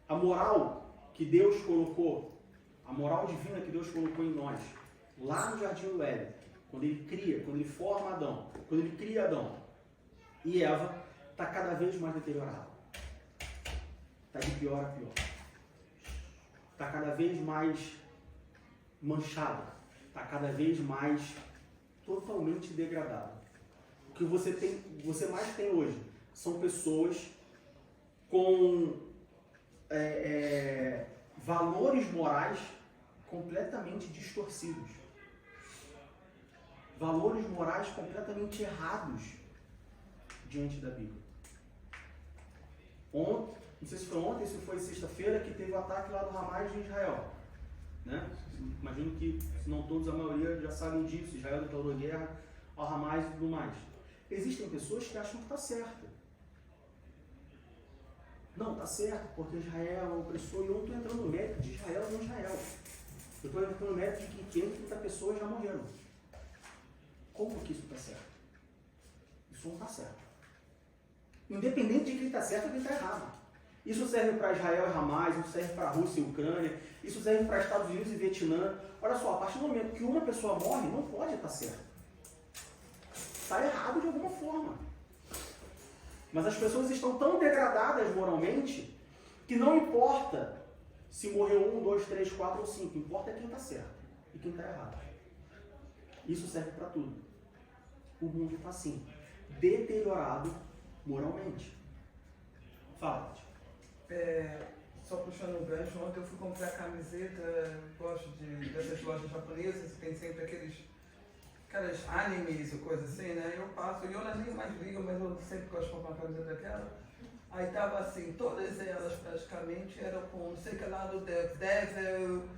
S1: A moral que Deus colocou a moral divina que Deus colocou em nós, lá no Jardim do Éden, quando ele forma Adão, quando ele cria Adão e Eva, está cada vez mais deteriorada. Está de pior a pior. Está cada vez mais manchada. Está cada vez mais totalmente degradada. O que você mais tem hoje são pessoas com valores morais completamente distorcidos. Valores morais completamente errados diante da Bíblia. Ontem, não sei se foi ontem, se foi sexta-feira, que teve o ataque lá do Hamas em Israel. Né? Imagino que, se não todos, a maioria já sabem disso. Israel declarou guerra ao Hamas e tudo mais. Existem pessoas que acham que está certo. Não, está certo, porque Israel é o opressor. E eu não estou entrando no mérito de Israel ou não Israel. Eu estou entrando no mérito de que 530 pessoas já morreram. Como que isso está certo? Isso não está certo. Independente de quem está certo ou quem está errado. Isso serve para Israel e Hamas, isso serve para a Rússia e Ucrânia, isso serve para Estados Unidos e Vietnã. Olha só, a partir do momento que uma pessoa morre, não pode estar certo. Está errado de alguma forma. Mas as pessoas estão tão degradadas moralmente que não importa se morreu 1, 2, 3, 4 ou 5. Importa é quem está certo e quem está errado. Isso serve para tudo. O mundo está assim, deteriorado moralmente. Fala, Tati.
S3: Só puxando um gancho, ontem eu fui comprar camiseta, gosto dessas lojas japonesas, tem sempre aquelas animes e coisa assim, né? Eu passo, e eu nem mais ligo, mas eu sempre gosto de comprar uma camiseta daquela. Aí tava assim, todas elas praticamente eram com não sei o que lá do Devil,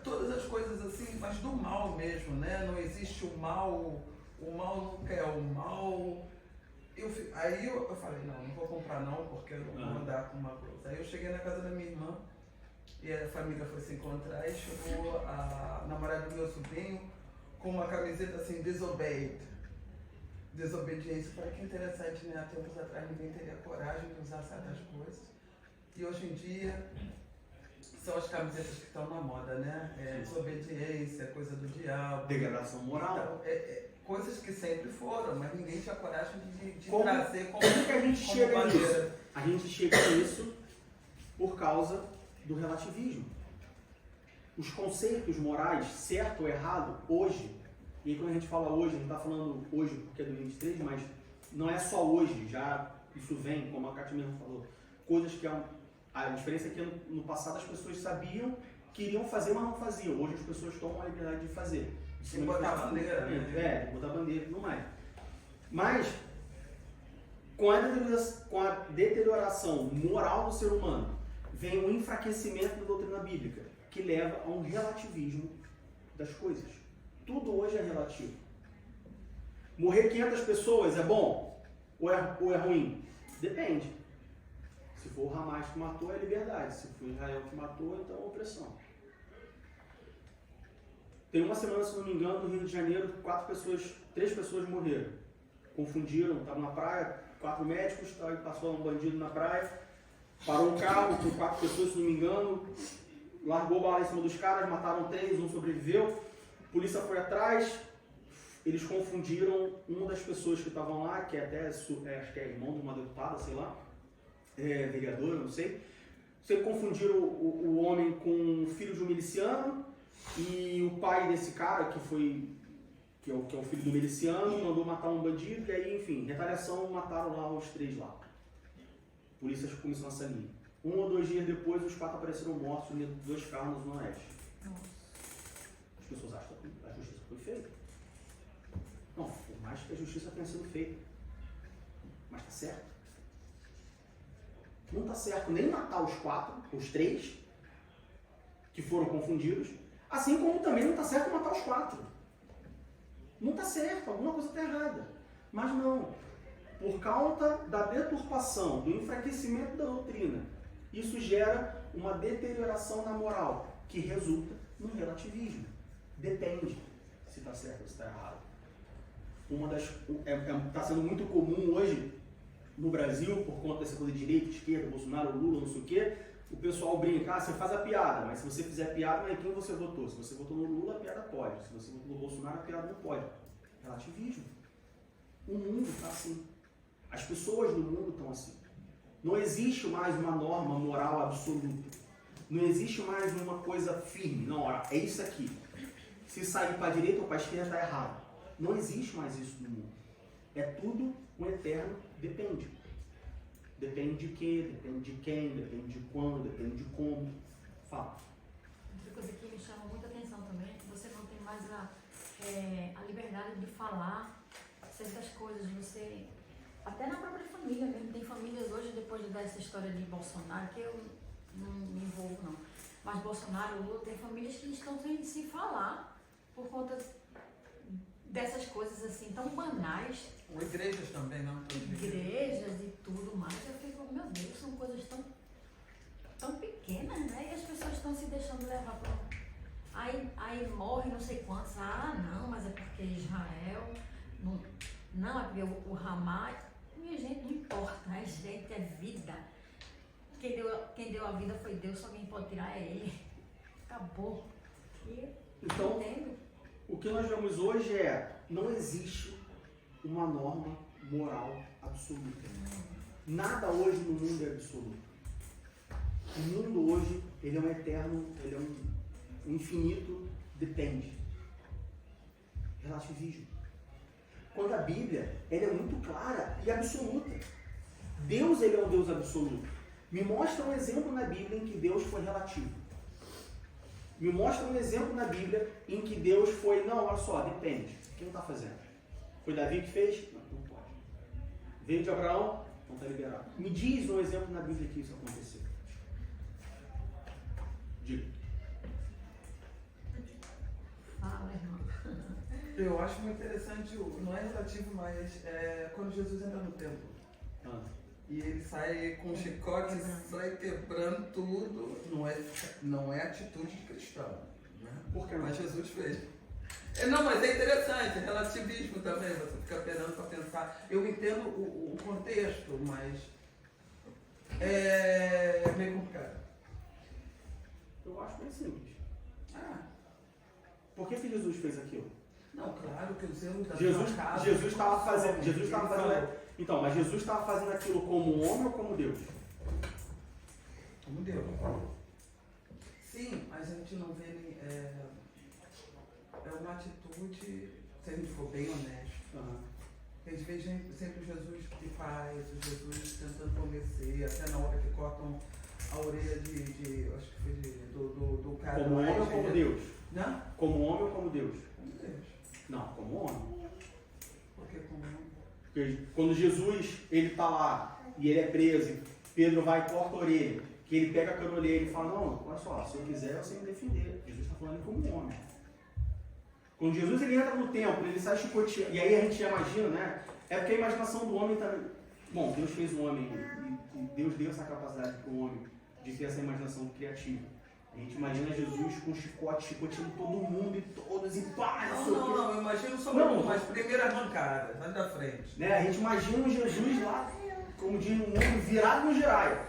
S3: todas as coisas assim, mas do mal mesmo, né? Não existe o mal nunca é o mal. Aí eu falei, não vou comprar não, porque eu não vou andar com uma coisa. Aí eu cheguei na casa da minha irmã, e a família foi se encontrar, e chegou a namorada do meu sobrinho com uma camiseta assim, desobediência. Eu falei, que interessante, né? Há tempos atrás ninguém teria coragem de usar certas coisas. E hoje em dia são as camisetas que estão na moda, né? Desobediência, coisa do diabo.
S1: Degradação moral.
S3: Então, coisas que sempre foram, mas ninguém tinha coragem de
S1: como,
S3: trazer como
S1: que a gente
S3: como
S1: chega
S3: bandeira.
S1: nisso? A gente chega nisso por causa do relativismo. Os conceitos morais, certo ou errado, hoje, e aí quando a gente fala hoje, a gente está falando hoje porque é do 23, mas não é só hoje, já isso vem, como a Cátia mesmo falou, coisas que a diferença é que no passado as pessoas sabiam, queriam fazer, mas não faziam. Hoje as pessoas tomam a liberdade de fazer.
S3: Sem botar a bandeira, né?
S1: Botar a bandeira e tudo mais. Mas, com a deterioração moral do ser humano, vem o enfraquecimento da doutrina bíblica, que leva a um relativismo das coisas. Tudo hoje é relativo. Morrer 500 pessoas é bom ou é ruim? Depende. Se for o Hamas que matou, é liberdade. Se for Israel que matou, então é opressão. Tem uma semana, se não me engano, no Rio de Janeiro, 3 pessoas morreram. Confundiram, estavam na praia, 4 médicos, passou um bandido na praia, parou um carro com 4 pessoas, se não me engano, largou bala em cima dos caras, mataram 3, um sobreviveu, a polícia foi atrás, eles confundiram uma das pessoas que estavam lá, que até acho que é irmão de uma deputada, sei lá, vereadora, não sei, confundiram o homem com o filho de um miliciano, e o pai desse cara, que é o filho do miliciano, mandou matar um bandido, e aí, enfim, retaliação, mataram lá os 3 lá. A polícia começou essa linha. 1 ou 2 dias depois, os 4 apareceram mortos em 2 carros no oeste. As pessoas acham que a justiça foi feita. Não, por mais que a justiça tenha sido feita. Mas está certo. Não está certo nem matar os 3, que foram confundidos, assim como também não está certo matar os 4. Não está certo, alguma coisa está errada. Mas não. Por causa da deturpação, do enfraquecimento da doutrina, isso gera uma deterioração na moral, que resulta no relativismo. Depende se está certo ou se está errado. Está sendo muito comum hoje no Brasil, por conta dessa coisa de direita, esquerda, Bolsonaro, Lula, não sei o quê, o pessoal brinca, você faz a piada, mas se você fizer a piada, mas quem você votou? Se você votou no Lula, a piada pode. Se você votou no Bolsonaro, a piada não pode. Relativismo. O mundo está assim. As pessoas do mundo estão assim. Não existe mais uma norma moral absoluta. Não existe mais uma coisa firme. Não, é isso aqui. Se sair para a direita ou para a esquerda, está errado. Não existe mais isso no mundo. É tudo um eterno depende. Depende de quê, depende de quem, depende de quando, depende de como. Fala.
S4: Outra coisa que me chama muita atenção também é que você não tem mais a liberdade de falar certas coisas. Você, até na própria família mesmo, tem famílias hoje, depois dessa história de Bolsonaro, que eu não me envolvo não, mas Bolsonaro, Lula, tem famílias que estão sem se falar por conta dessas coisas assim tão banais.
S3: Ou igrejas também, não?
S4: Igrejas e tudo mais, eu fico, meu Deus, são coisas tão pequenas, né? E as pessoas estão se deixando levar para... Aí morre não sei quantos, não, mas é porque Israel, não é porque o Hamas, minha gente, não importa, é gente, é vida. Quem deu a vida foi Deus, só quem pode tirar é Ele. Acabou. E
S1: então,
S4: entendo.
S1: o que nós vemos hoje não existe uma norma moral absoluta. Nada hoje no mundo é absoluto. O mundo hoje, ele é um eterno, ele é um infinito, depende. Relativismo. Quando a Bíblia, ela é muito clara e absoluta. Deus, ele é um Deus absoluto. Me mostra um exemplo na Bíblia em que Deus foi relativo. Me mostra um exemplo na Bíblia em que Deus foi, não, olha só, depende. Quem está fazendo? Foi Davi que fez? Não pode. Veio de Abraão? Não está liberado. Me diz um exemplo na Bíblia que isso aconteceu. Diga.
S4: Fala, irmão.
S3: Eu acho muito interessante, não é relativo, mas quando Jesus entra no templo. E ele sai com um chicote, sai quebrando tudo. Não é atitude de cristão. Né?
S1: Por que não?
S3: Mas Jesus fez. Não, mas é interessante, relativismo também, você fica esperando para pensar. Eu entendo o contexto, mas é meio complicado.
S1: Eu acho bem simples.
S3: Ah,
S1: Por que Jesus fez aquilo?
S3: não, claro que o zelo da
S1: Jesus
S3: sua casa...
S1: estava fazendo.
S3: Ele falou,
S1: Então, mas Jesus estava fazendo aquilo como homem ou como Deus?
S3: como Deus. Sim, mas a gente não vê nem... É uma atitude, se a gente for bem honesto. A gente vê sempre o Jesus de paz, o Jesus tentando convencer, até na hora que cortam a orelha acho que foi do cara.
S1: Como homem ou como Deus?
S3: Não?
S1: Como homem ou como Deus?
S3: Como Deus.
S1: Não, como homem.
S3: Por que como homem?
S1: Porque quando Jesus ele está lá e ele é preso, Pedro vai e corta a orelha, que ele pega a canolheira e fala, não, olha só, se eu quiser eu sei me defender. Jesus está falando como homem. Quando Jesus ele entra no templo, ele sai chicoteando, e aí a gente imagina, né? É porque a imaginação do homem também. Bom, Deus fez o homem e Deus deu essa capacidade para o homem de ter essa imaginação criativa. A gente imagina Jesus com chicote, chicoteando todo mundo e todos em paz.
S3: Não, eu imagino só as primeiras mancadas, mais da frente.
S1: Né? A gente imagina um Jesus lá, como diz um homem, virado no giraia.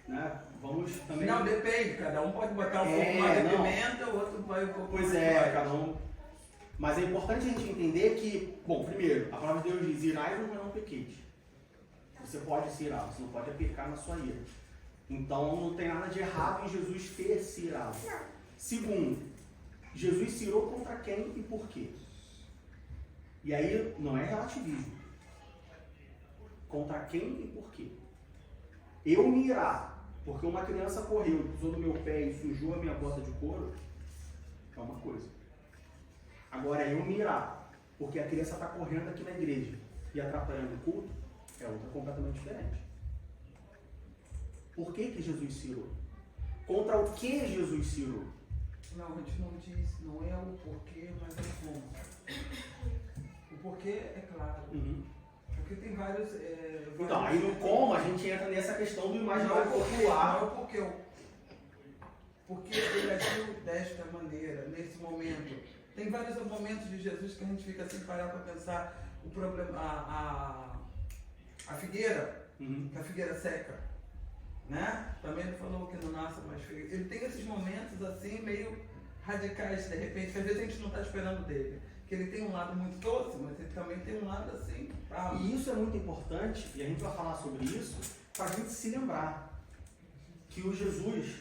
S1: Né? Vamos também.
S3: Não, depende, cada um pode botar um pouco mais de pimenta, o outro vai um pouco mais.
S1: Pois é, cada um. Mas é importante a gente entender que, bom, primeiro, a palavra de Deus diz: irai-vos, mas não pequeis. Você pode se irar, você não pode pecar na sua ira. Então não tem nada de errado em Jesus ter se irado. Segundo, Jesus se irou contra quem e por quê? E aí não é relativismo. Contra quem e por quê? Eu me irar porque uma criança correu, pisou no meu pé e sujou a minha bota de couro, é uma coisa. Agora eu me irar porque a criança está correndo aqui na igreja e atrapalhando o culto, é outra completamente diferente. Por que Jesus se irou? Contra o que Jesus se irou?
S3: Não, a gente não diz, não é o porquê, mas é o como. O porquê é claro. Porque tem vários...
S1: Então, aí no como a gente entra nessa questão do imaginário popular.
S3: Não é o porquê. Porque ele agiu desta maneira, nesse momento. Tem vários momentos de Jesus que a gente fica sem parar para pensar o problema, a figueira, que a figueira seca. né? Também ele falou que não nasça mais feio. Ele tem esses momentos assim, meio radicais, de repente, que às vezes a gente não está esperando dele. Que ele tem um lado muito doce, mas ele também tem um lado assim.
S1: E isso é muito importante, e a gente vai falar sobre isso, para a gente se lembrar que o Jesus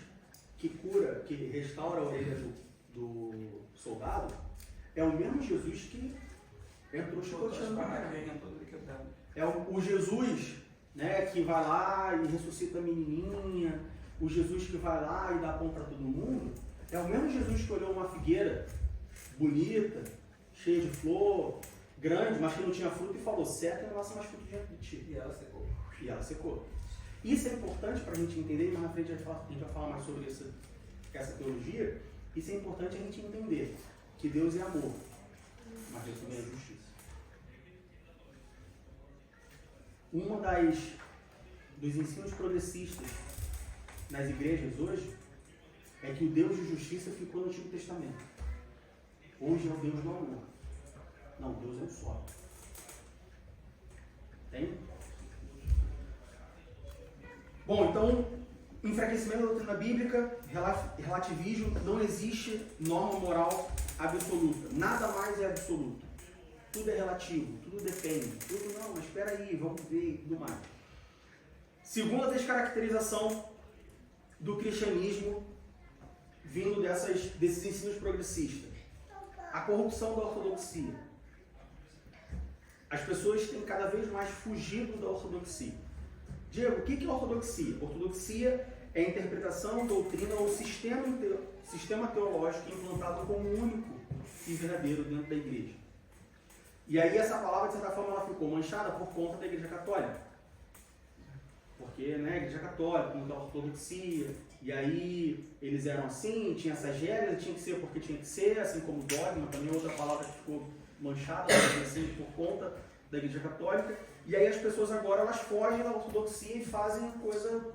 S1: que cura, que restaura a orelha do soldado, é o mesmo Jesus que entrou chicoteando. É o Jesus, né, que vai lá e ressuscita a menininha, o Jesus que vai lá e dá pão para todo mundo, é o mesmo Jesus que olhou uma figueira bonita, cheia de flor, grande, mas que não tinha fruto e falou, seca, não nasce mais fruto diante de ti.
S3: E ela secou.
S1: E ela secou. Isso é importante para a gente entender, e mais na frente a gente vai falar mais sobre essa teologia. Isso é importante a gente entender que Deus é amor, mas Deus também é justiça. Dos ensinos progressistas nas igrejas hoje é que o Deus de justiça ficou no Antigo Testamento. Hoje é o Deus do amor. Não, Deus é um só. Tem? Bom, então, enfraquecimento da doutrina bíblica, relativismo, não existe norma moral absoluta. Nada mais é absoluto. Tudo é relativo, tudo depende. Tudo não, mas espera aí, vamos ver e tudo mais. Segunda descaracterização do cristianismo vindo desses ensinos progressistas. A corrupção da ortodoxia. As pessoas têm cada vez mais fugido da ortodoxia. Diego, o que é ortodoxia? Ortodoxia é a interpretação, doutrina ou sistema teológico implantado como único e verdadeiro dentro da igreja. E aí essa palavra, de certa forma, ela ficou manchada por conta da igreja católica. Porque, né, a igreja católica, como da ortodoxia, e aí eles eram assim, tinha essas regras, tinha que ser porque tinha que ser, assim como dogma, também outra palavra que ficou manchada, assim, por conta da igreja católica. E aí as pessoas agora, elas fogem da ortodoxia e fazem coisa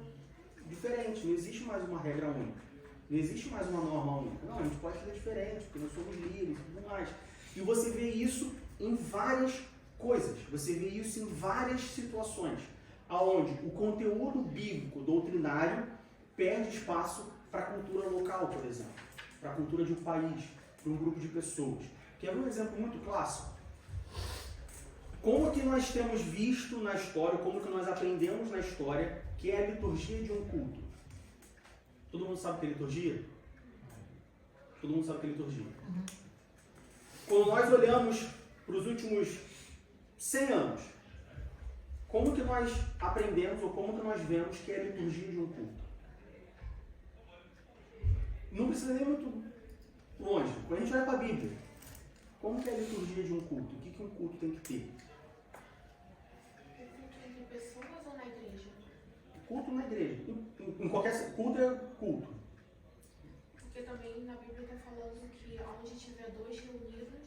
S1: diferente. Não existe mais uma regra única. Não existe mais uma norma única. Não, a gente pode fazer diferente, porque nós somos livres e tudo mais. E você vê isso em várias coisas. Você vê isso em várias situações, aonde o conteúdo bíblico doutrinário perde espaço para a cultura local, por exemplo, para a cultura de um país, para um grupo de pessoas. Quer ver um exemplo muito clássico? Como que nós temos visto na história, como que nós aprendemos na história que é a liturgia de um culto? Todo mundo sabe o que é liturgia? Todo mundo sabe o que é liturgia? Quando nós olhamos para os últimos 100 anos, como que nós aprendemos ou como que nós vemos que é a liturgia de um culto? Não precisa nem muito longe. Quando a gente olha para a Bíblia, como que é a liturgia de um culto? O que um culto tem que ter?
S5: Entre pessoas ou na igreja?
S1: Culto na igreja. Em qualquer culto é culto.
S5: Porque também na Bíblia está falando que onde tiver dois reunidos,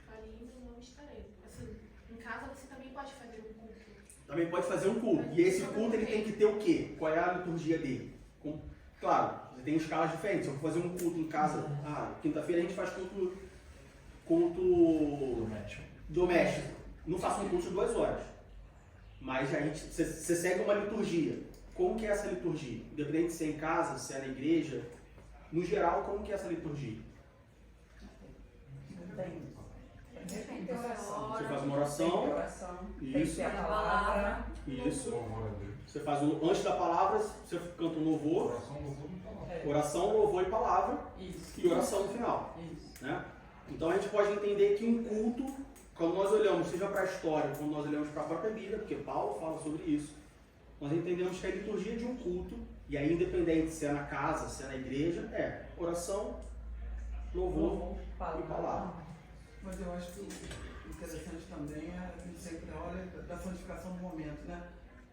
S5: ali eu não estarei. Assim, em casa você também pode fazer um culto.
S1: Também pode fazer um culto. E esse culto ele tem que ter o quê? Qual é a liturgia dele? Claro, você tem escalas diferentes. Se eu for fazer um culto em casa, quinta-feira a gente faz culto doméstico. Não faço um culto de 2 horas. Mas você segue uma liturgia. Como que é essa liturgia? Independente se é em casa, se é na igreja. No geral, como que é essa liturgia?
S4: Depende.
S1: Você faz uma oração. Isso.
S4: A palavra.
S1: Isso.
S2: Louvor a Deus.
S1: Você faz antes da palavra, você canta um louvor.
S2: Oração, louvor e palavra.
S1: Oração, louvor e palavra.
S3: Isso.
S1: E oração no final.
S3: Isso.
S1: Né? Então a gente pode entender que um culto, quando nós olhamos, seja para a história, quando nós olhamos para a própria Bíblia, porque Paulo fala sobre isso, nós entendemos que a liturgia de um culto, e aí independente se é na casa, se é na igreja, é oração, louvor e palavra.
S3: Mas eu acho que o interessante também é a gente sempre olha da santificação do momento, né?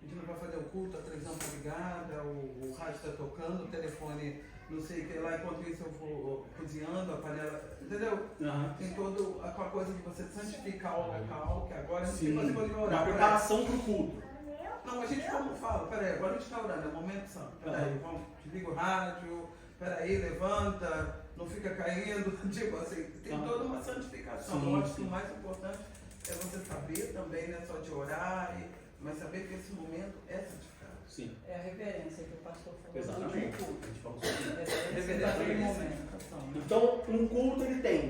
S3: A gente não vai fazer o culto, a televisão está ligada, o rádio está tocando, o telefone não sei o que lá, enquanto isso eu vou cozinhando, a panela, entendeu? Tem toda a coisa de você santificar o local, que agora a gente tem que fazer
S1: Uma
S3: orar.
S1: preparação para o culto.
S3: Não, a gente como fala, peraí, agora a gente está orando, é o momento santo, peraí, vamos, desliga o rádio, peraí, levanta, não fica caindo, tipo assim, tem toda uma santificação.
S1: Sim,
S3: Eu acho que
S1: sim.
S3: o mais importante é você saber também, não é só de orar, mas saber que esse momento é santificado.
S1: Sim.
S3: É a reverência que o pastor falou.
S1: Exatamente.
S3: Do culto.
S1: A gente falou sobre isso.
S3: É reverência naquele momento.
S1: Então, um culto ele tem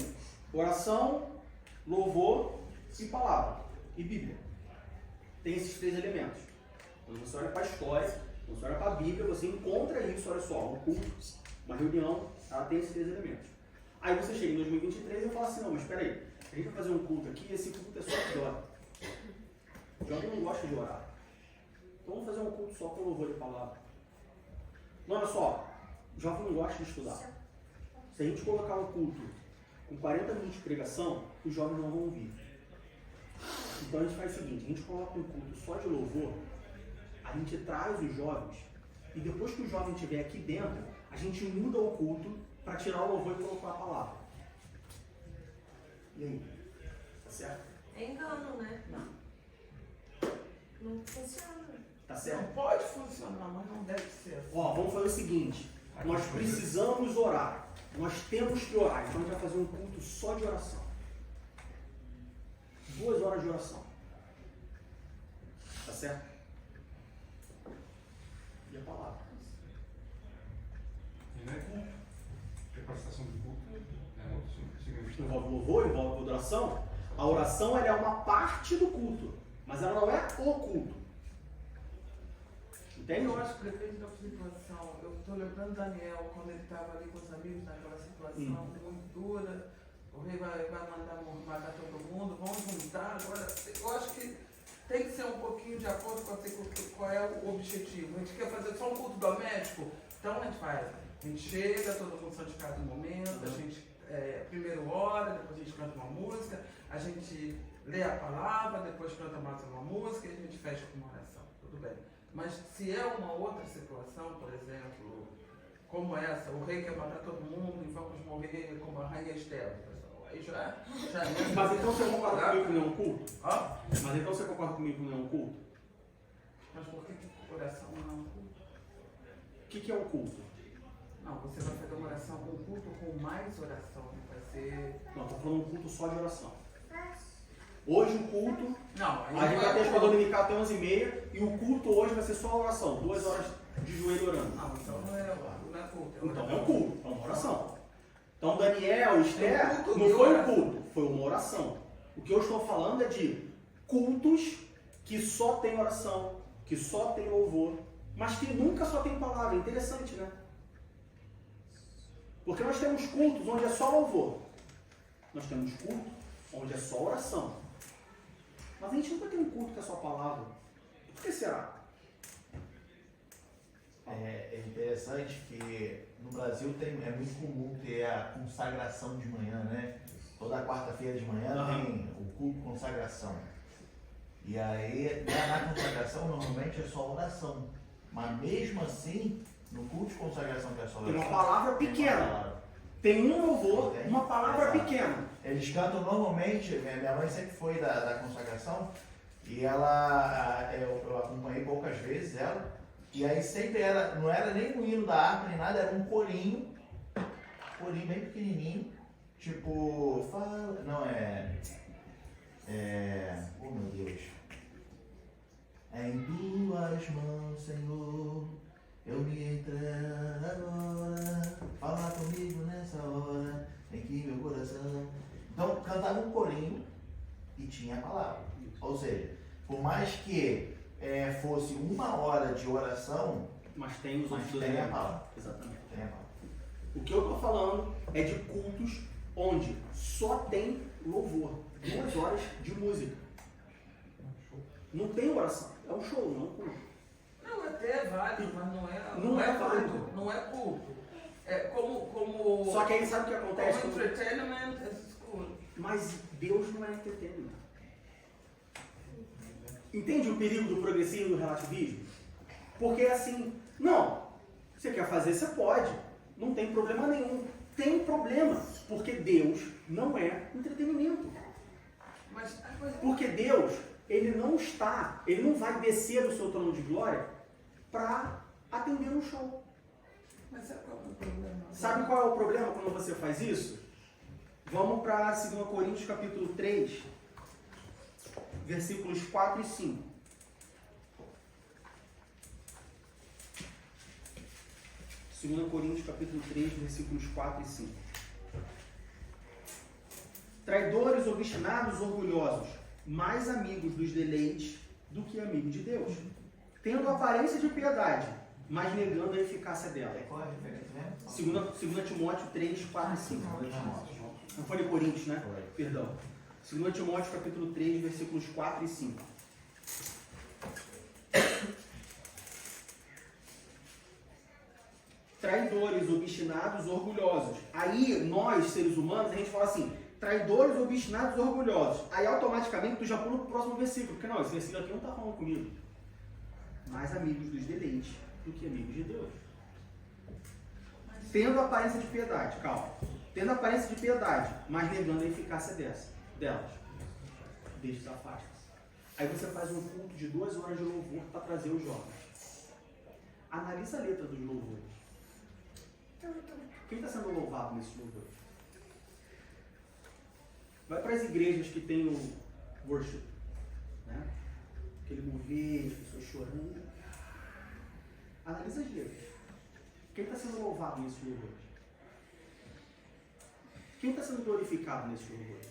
S1: oração, louvor e palavra. E Bíblia. Tem esses 3 elementos. Quando você olha para a história, quando você olha para a Bíblia, você encontra isso, olha só, um culto, uma reunião, ela tem esses 3 elementos. Aí você chega em 2023 e fala assim, não, mas espera aí, a gente vai fazer um culto aqui e esse culto é só de hora. O jovem não gosta de orar. Então vamos fazer um culto só com louvor de palavra. Não, olha só, o jovem não gosta de estudar. Se a gente colocar um culto com 40 minutos de pregação, os jovens não vão ouvir. Então a gente faz o seguinte, a gente coloca um culto só de louvor, a gente traz os jovens, e depois que o jovem estiver aqui dentro, a gente muda o culto para tirar o louvor e colocar a palavra. E aí? Tá certo?
S4: É engano, né? Não funciona.
S1: Tá certo?
S3: Não pode funcionar, mas não deve ser assim.
S1: Ó, vamos fazer o seguinte, nós precisamos orar, nós temos que orar, então a gente vai fazer um culto só de oração. 2 horas de oração. Tá certo? E a palavra?
S2: E não é culto. Porque a prestação do culto é outro significado.
S1: Envolve louvor, envolve oração. A oração ela é uma parte do culto, mas ela não é o culto. Entende?
S3: Eu acho que depende da situação. Eu estou lembrando Daniel, quando ele estava ali com os amigos naquela situação muito dura. O rei vai mandar matar todo mundo, vamos juntar. Agora, eu acho que tem que ser um pouquinho de acordo com qual é o objetivo. A gente quer fazer só um culto doméstico, então a gente faz. A gente chega, todo mundo santificado no momento, a gente primeiro ora, depois a gente canta uma música, a gente lê a palavra, depois canta mais uma música e a gente fecha com uma oração. Tudo bem. Mas se é uma outra situação, por exemplo, como essa, o rei quer matar todo mundo e vamos morrer como a rainha Esther, pessoal. Aí já
S1: Mas então você concorda comigo que não é um culto?
S3: Ah?
S1: Mas então você concorda comigo que não é um culto?
S3: Mas por que oração não é um culto?
S1: O que é um culto?
S3: Não, você vai fazer uma oração com culto com mais oração. Vai ser.
S1: Não, estou falando um culto só de oração. Hoje o culto,
S3: Não,
S1: a gente vai ter a escola dominical até 11h30 e o culto hoje vai ser só a oração, 2 horas de joelho orando.
S3: Não, então não é culto.
S1: Então é um culto, é uma oração. Então Daniel, Esther,
S3: É um culto
S1: não
S3: de
S1: foi um
S3: oração.
S1: culto, foi uma oração. O que eu estou falando é de cultos que só tem oração, que só tem louvor, mas que nunca só tem palavra. Interessante, né? Porque nós temos cultos onde é só louvor. Nós temos culto onde é só oração. Mas a gente nunca tem um culto que é só palavra. Por que será?
S6: É interessante que no Brasil é muito comum ter a consagração de manhã, né? Toda quarta-feira de manhã tem o culto de consagração. E aí, na consagração, normalmente é só oração. Mas mesmo assim, no culto de consagração que é só oração,
S1: Tem uma palavra pequena. Tem um louvor, uma palavra
S6: Exato.
S1: pequena.
S6: Eles cantam normalmente, minha mãe sempre foi da consagração, e ela, eu acompanhei poucas vezes ela, e aí sempre não era nem o hino da harpa nem nada, era um corinho bem pequenininho, tipo, oh meu Deus, em tuas mãos, Senhor, eu me entrego agora, fala comigo nessa hora, em que meu coração... Então, cantava um corinho e tinha a palavra. Ou seja, por mais que fosse 1 hora de oração,
S1: Mas tem os outros dois
S6: tem a
S1: elementos.
S6: palavra.
S1: Exatamente.
S6: Tem a palavra.
S1: O que eu estou falando é de cultos onde só tem louvor. 2 horas de música. Não tem oração. É um show, não é um culto.
S3: Não, até é válido, mas
S1: Não é válido.
S3: culto. Não é culto. É como.
S1: Só que aí sabe o que acontece?
S3: Como entertainment, essas coisas.
S1: Mas Deus não é entretenimento. Entende o perigo do progressivo e do relativismo? Porque é assim, não, você quer fazer, você pode. Não tem problema nenhum. Tem problema, porque Deus não é entretenimento.
S3: Mas a coisa.
S1: Porque Deus, ele não vai descer do seu trono de glória para atender um show.
S3: Mas sabe qual é o problema?
S1: Sabe qual é o problema quando você faz isso? Vamos para 2 Coríntios capítulo 3, versículos 4 e 5. 2 Coríntios capítulo 3, versículos 4 e 5. Traidores, obstinados, orgulhosos, mais amigos dos deleites do que amigos de Deus, tendo aparência de piedade, mas negando a eficácia dela.
S6: Qual é a referência mesmo?
S1: 2 Timóteo 3, 4 e 5. Não foi de Coríntios, né?
S6: Foi.
S1: Perdão. 2 Timóteo capítulo 3, versículos 4 e 5. Traidores, obstinados, orgulhosos. Aí, nós, seres humanos, a gente fala assim, traidores, obstinados, orgulhosos. Aí, automaticamente, tu já pula pro próximo versículo. Porque não, esse versículo aqui não está falando comigo. Mais amigos dos deleites do que amigos de Deus. Tendo aparência de piedade, calma. Tendo aparência de piedade, mas negando a eficácia delas. Deixa-se afasta-se. Aí você faz um culto de 2 horas de louvor para trazer os jovens. Analisa a letra dos louvores. Quem está sendo louvado nesses louvores? Vai para as igrejas que tem o worship, né? Aquele mover, as pessoas chorando. Analisa as letras. Quem está sendo louvado nesses louvores? Quem está sendo glorificado nesses louvores?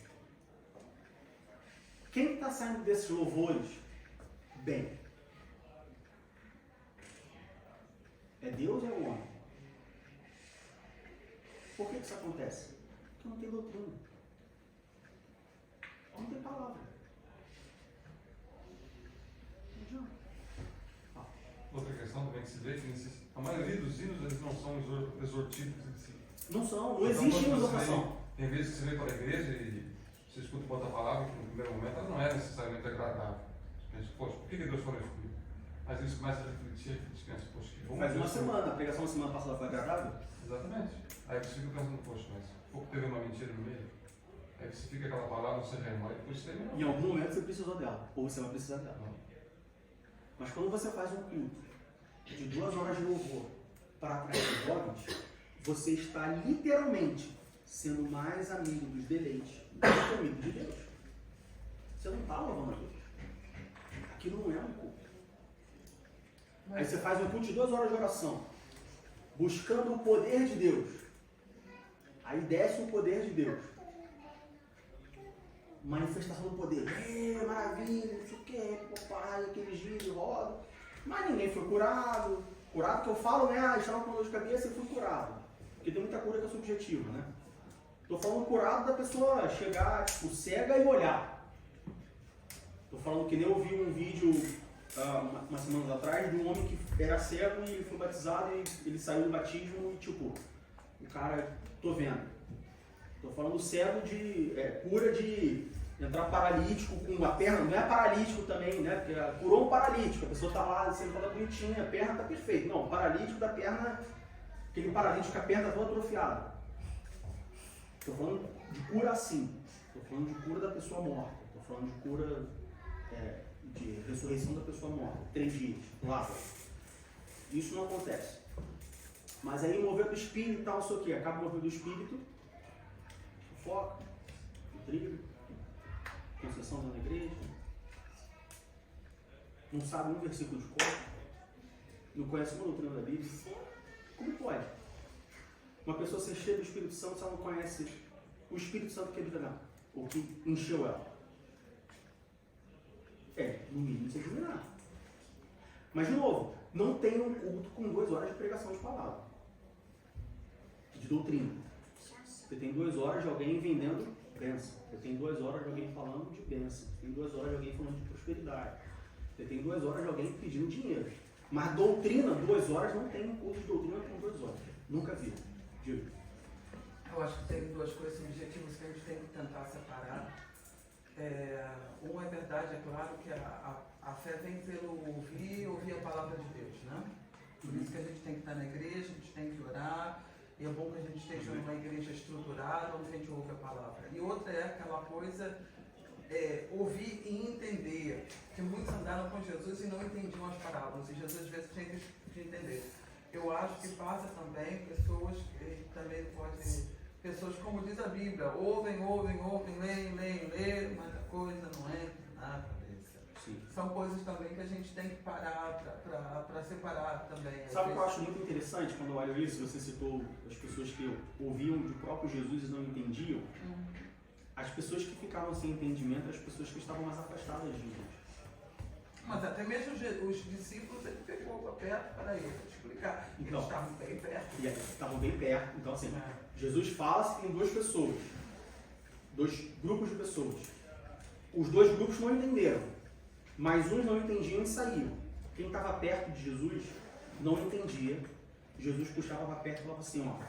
S1: Quem está saindo desses louvores bem? É Deus ou é o homem? Por que isso acontece? Porque não tem doutrina. Não tem palavra. Não adianta.
S2: Outra questão também que se vê que a maioria dos hinos eles não são exortíficos em si.
S1: Não são, não existe
S2: Então,
S1: exortação.
S2: Tem vezes que você vem para a igreja e você escuta uma outra palavra que no primeiro momento ela não é necessariamente agradável. Você pensa, poxa, por que Deus falou isso comigo? Mas eles começam a refletir e pensam, poxa, que bom.
S1: Faz uma semana, a pregação da semana passada foi agradável?
S2: Exatamente. Aí você fica pensando, poxa, mas pouco teve uma mentira no meio. Aí você fica aquela palavra, você remói e depois termina.
S1: Em algum momento você precisou dela, ou você vai precisar dela.
S2: Não.
S1: Mas quando você faz um culto de 2 horas de louvor para atrair jovens, você está literalmente sendo mais amigo dos deleites do que amigo de Deus. Você não está louvando a Deus. Aquilo não é um culto. Aí você faz um culto de 2 horas de oração, buscando o poder de Deus. Aí desce o poder de Deus. Manifestação do poder. Maravilha, não sei o que, papai, aquele giro, roda. Mas ninguém foi curado. Curado que eu falo, né? Estava com dor de cabeça e fui curado. Porque tem muita cura que é subjetiva, né? Estou falando curado da pessoa chegar, tipo, cega e olhar. Estou falando que nem eu vi um vídeo umas semanas atrás de um homem que era cego e foi batizado e ele saiu do batismo e tipo, o cara, tô vendo. Estou falando cego de cura de entrar paralítico com a perna, não é paralítico também, né? Porque curou um paralítico, a pessoa está lá sentada bonitinha, a perna está perfeita. Não, paralítico da perna, aquele paralítico que a perna está toda atrofiada. Estou falando de cura assim, estou falando de cura da pessoa morta, estou falando de cura de ressurreição da pessoa morta, 3 dias, lava. Isso não acontece. Mas aí o mover do Espírito e tal, não sei o que, acaba o mover do Espírito, foca, intriga, concessão da igreja, não sabe um versículo de cor, não conhece uma doutrina da Bíblia. Como pode? Uma pessoa ser cheia do Espírito Santo se ela não conhece o Espírito Santo que habita nela, ou que encheu ela? No mínimo se admirar. Mas, de novo, não tem um culto com 2 horas de pregação de palavra, de doutrina. Você tem 2 horas de alguém vendendo bênção. Você tem 2 horas de alguém falando de bênção. Você tem 2 horas de alguém falando de prosperidade. Você tem 2 horas de alguém pedindo dinheiro. Mas doutrina, 2 horas, não tem um culto de doutrina com 2 horas. Nunca vi. Digo.
S3: Eu acho que tem 2 coisas subjetivas que a gente tem que tentar separar. Uma é verdade, é claro que a fé vem pelo ouvir a palavra de Deus, né? Por isso que a gente tem que estar na igreja, a gente tem que orar, e é bom que a gente esteja numa igreja estruturada, onde a gente ouve a palavra. E outra é aquela coisa, ouvir e entender, que muitos andaram com Jesus e não entendiam as parábolas, e Jesus às vezes tem que entender. Eu acho que passa também pessoas que também podem... Pessoas, como diz a Bíblia, ouvem, leem, mas a coisa não entra na cabeça.
S1: Sim.
S3: são coisas também que a gente tem que parar para separar também.
S1: Sabe o que eu acho muito interessante quando eu olho isso? Você citou as pessoas que ouviam do próprio Jesus e não entendiam. As pessoas que ficavam sem entendimento, as pessoas que estavam mais afastadas de Jesus.
S3: Mas até mesmo os discípulos, ele pegou para perto para eles explicar.
S1: Então,
S3: Eles estavam bem perto.
S1: E estavam bem perto. Então, assim,
S3: É.
S1: Jesus fala que tem duas pessoas, dois grupos de pessoas. Os dois grupos não entenderam, mas uns não entendiam e saíam. Quem estava perto de Jesus não entendia. Jesus puxava para perto e falava assim, ó,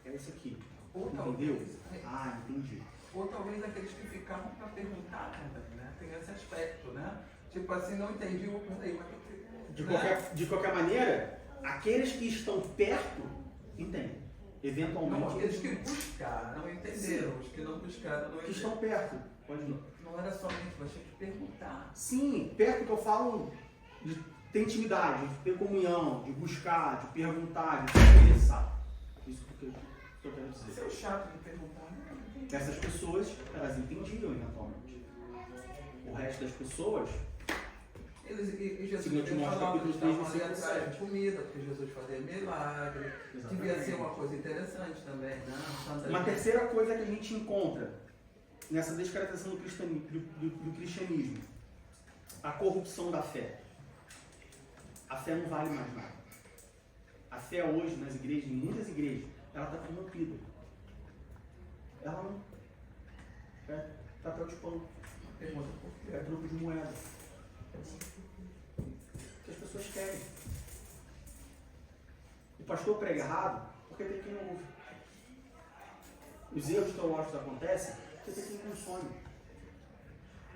S1: é isso aqui.
S3: Ou
S1: Entendeu?
S3: talvez,
S1: Ah, entendi.
S3: ou talvez aqueles que ficavam para perguntar também, né? Tem esse aspecto, né? Tipo assim, não entendi, eu perguntei, mas
S1: De qualquer maneira, aqueles que estão perto entendem. Eventualmente.
S3: Não, aqueles que buscaram, não entenderam. Sim. Os que não buscaram, não
S1: que
S3: entenderam.
S1: estão perto. Pode não.
S3: Não era somente, você tinha que perguntar.
S1: Sim, perto que eu falo de ter intimidade, de ter comunhão, de buscar, de perguntar, de se interessar. Isso que eu quero dizer.
S3: Isso é o chato de perguntar, né?
S1: Essas pessoas, elas entendiam eventualmente. O resto das pessoas.
S3: E Jesus
S1: Segundo Timóteo,
S3: falava que
S1: capítulo 3,
S3: estavam ali
S1: versículo
S3: atrás
S1: 7.
S3: de comida, porque Jesus fazia milagre. Devia ser uma coisa interessante também, né?
S1: Uma terceira coisa que a gente encontra nessa descaracterização do cristianismo, a corrupção da fé. A fé não vale mais nada. A fé hoje nas igrejas, em muitas igrejas, ela está corrompida. Ela não é papel de pão, é troco de moeda. O que as pessoas querem. O pastor prega errado porque tem quem não ouve. Os erros teológicos acontecem porque tem quem consome.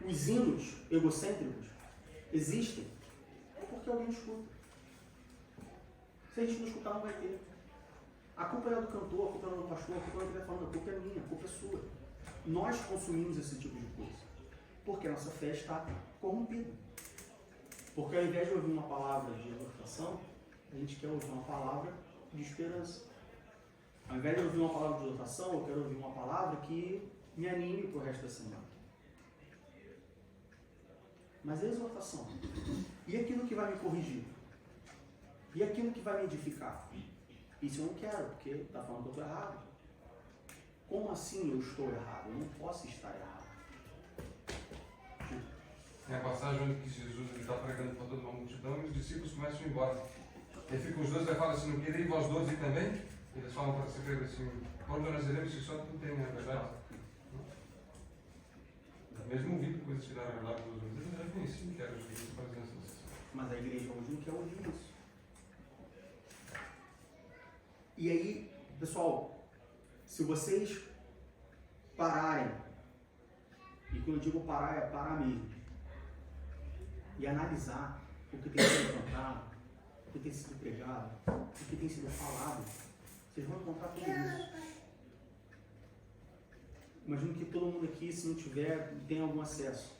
S1: Os hinos egocêntricos existem porque alguém escuta. Se a gente não escutar, não vai ter. A culpa não é do cantor, a culpa não é do pastor, a culpa não é do que está falando, a culpa é minha, a culpa é sua. Nós consumimos esse tipo de coisa porque a nossa fé está corrompida. Porque ao invés de ouvir uma palavra de exortação, a gente quer ouvir uma palavra de esperança. Ao invés de ouvir uma palavra de exortação, eu quero ouvir uma palavra que me anime para o resto da semana. Mas a exortação, e aquilo que vai me corrigir? E aquilo que vai me edificar? Isso eu não quero, porque está falando que eu estou errado. Como assim eu estou errado? Eu não posso estar errado.
S2: Tem a passagem onde que Jesus está pregando para toda uma multidão e os discípulos começam a ir embora. Aí ficam os 12 e falam assim, não queria vós 12 também? Eles falam para si assim, quando nós iremos se só tu tem, é verdade? Mesmo ouvindo coisas que não eram verdade dos outros, eles já conheciam que era Jesus fazendo essas.
S1: Mas a igreja hoje não quer ouvir isso. E aí, pessoal, se vocês pararem, e quando eu digo parar, é parar mesmo, e analisar o que tem sido cantado, o que tem sido pregado, o que tem sido falado, vocês vão encontrar tudo isso. Imagino que todo mundo aqui, se não tiver, tem algum acesso.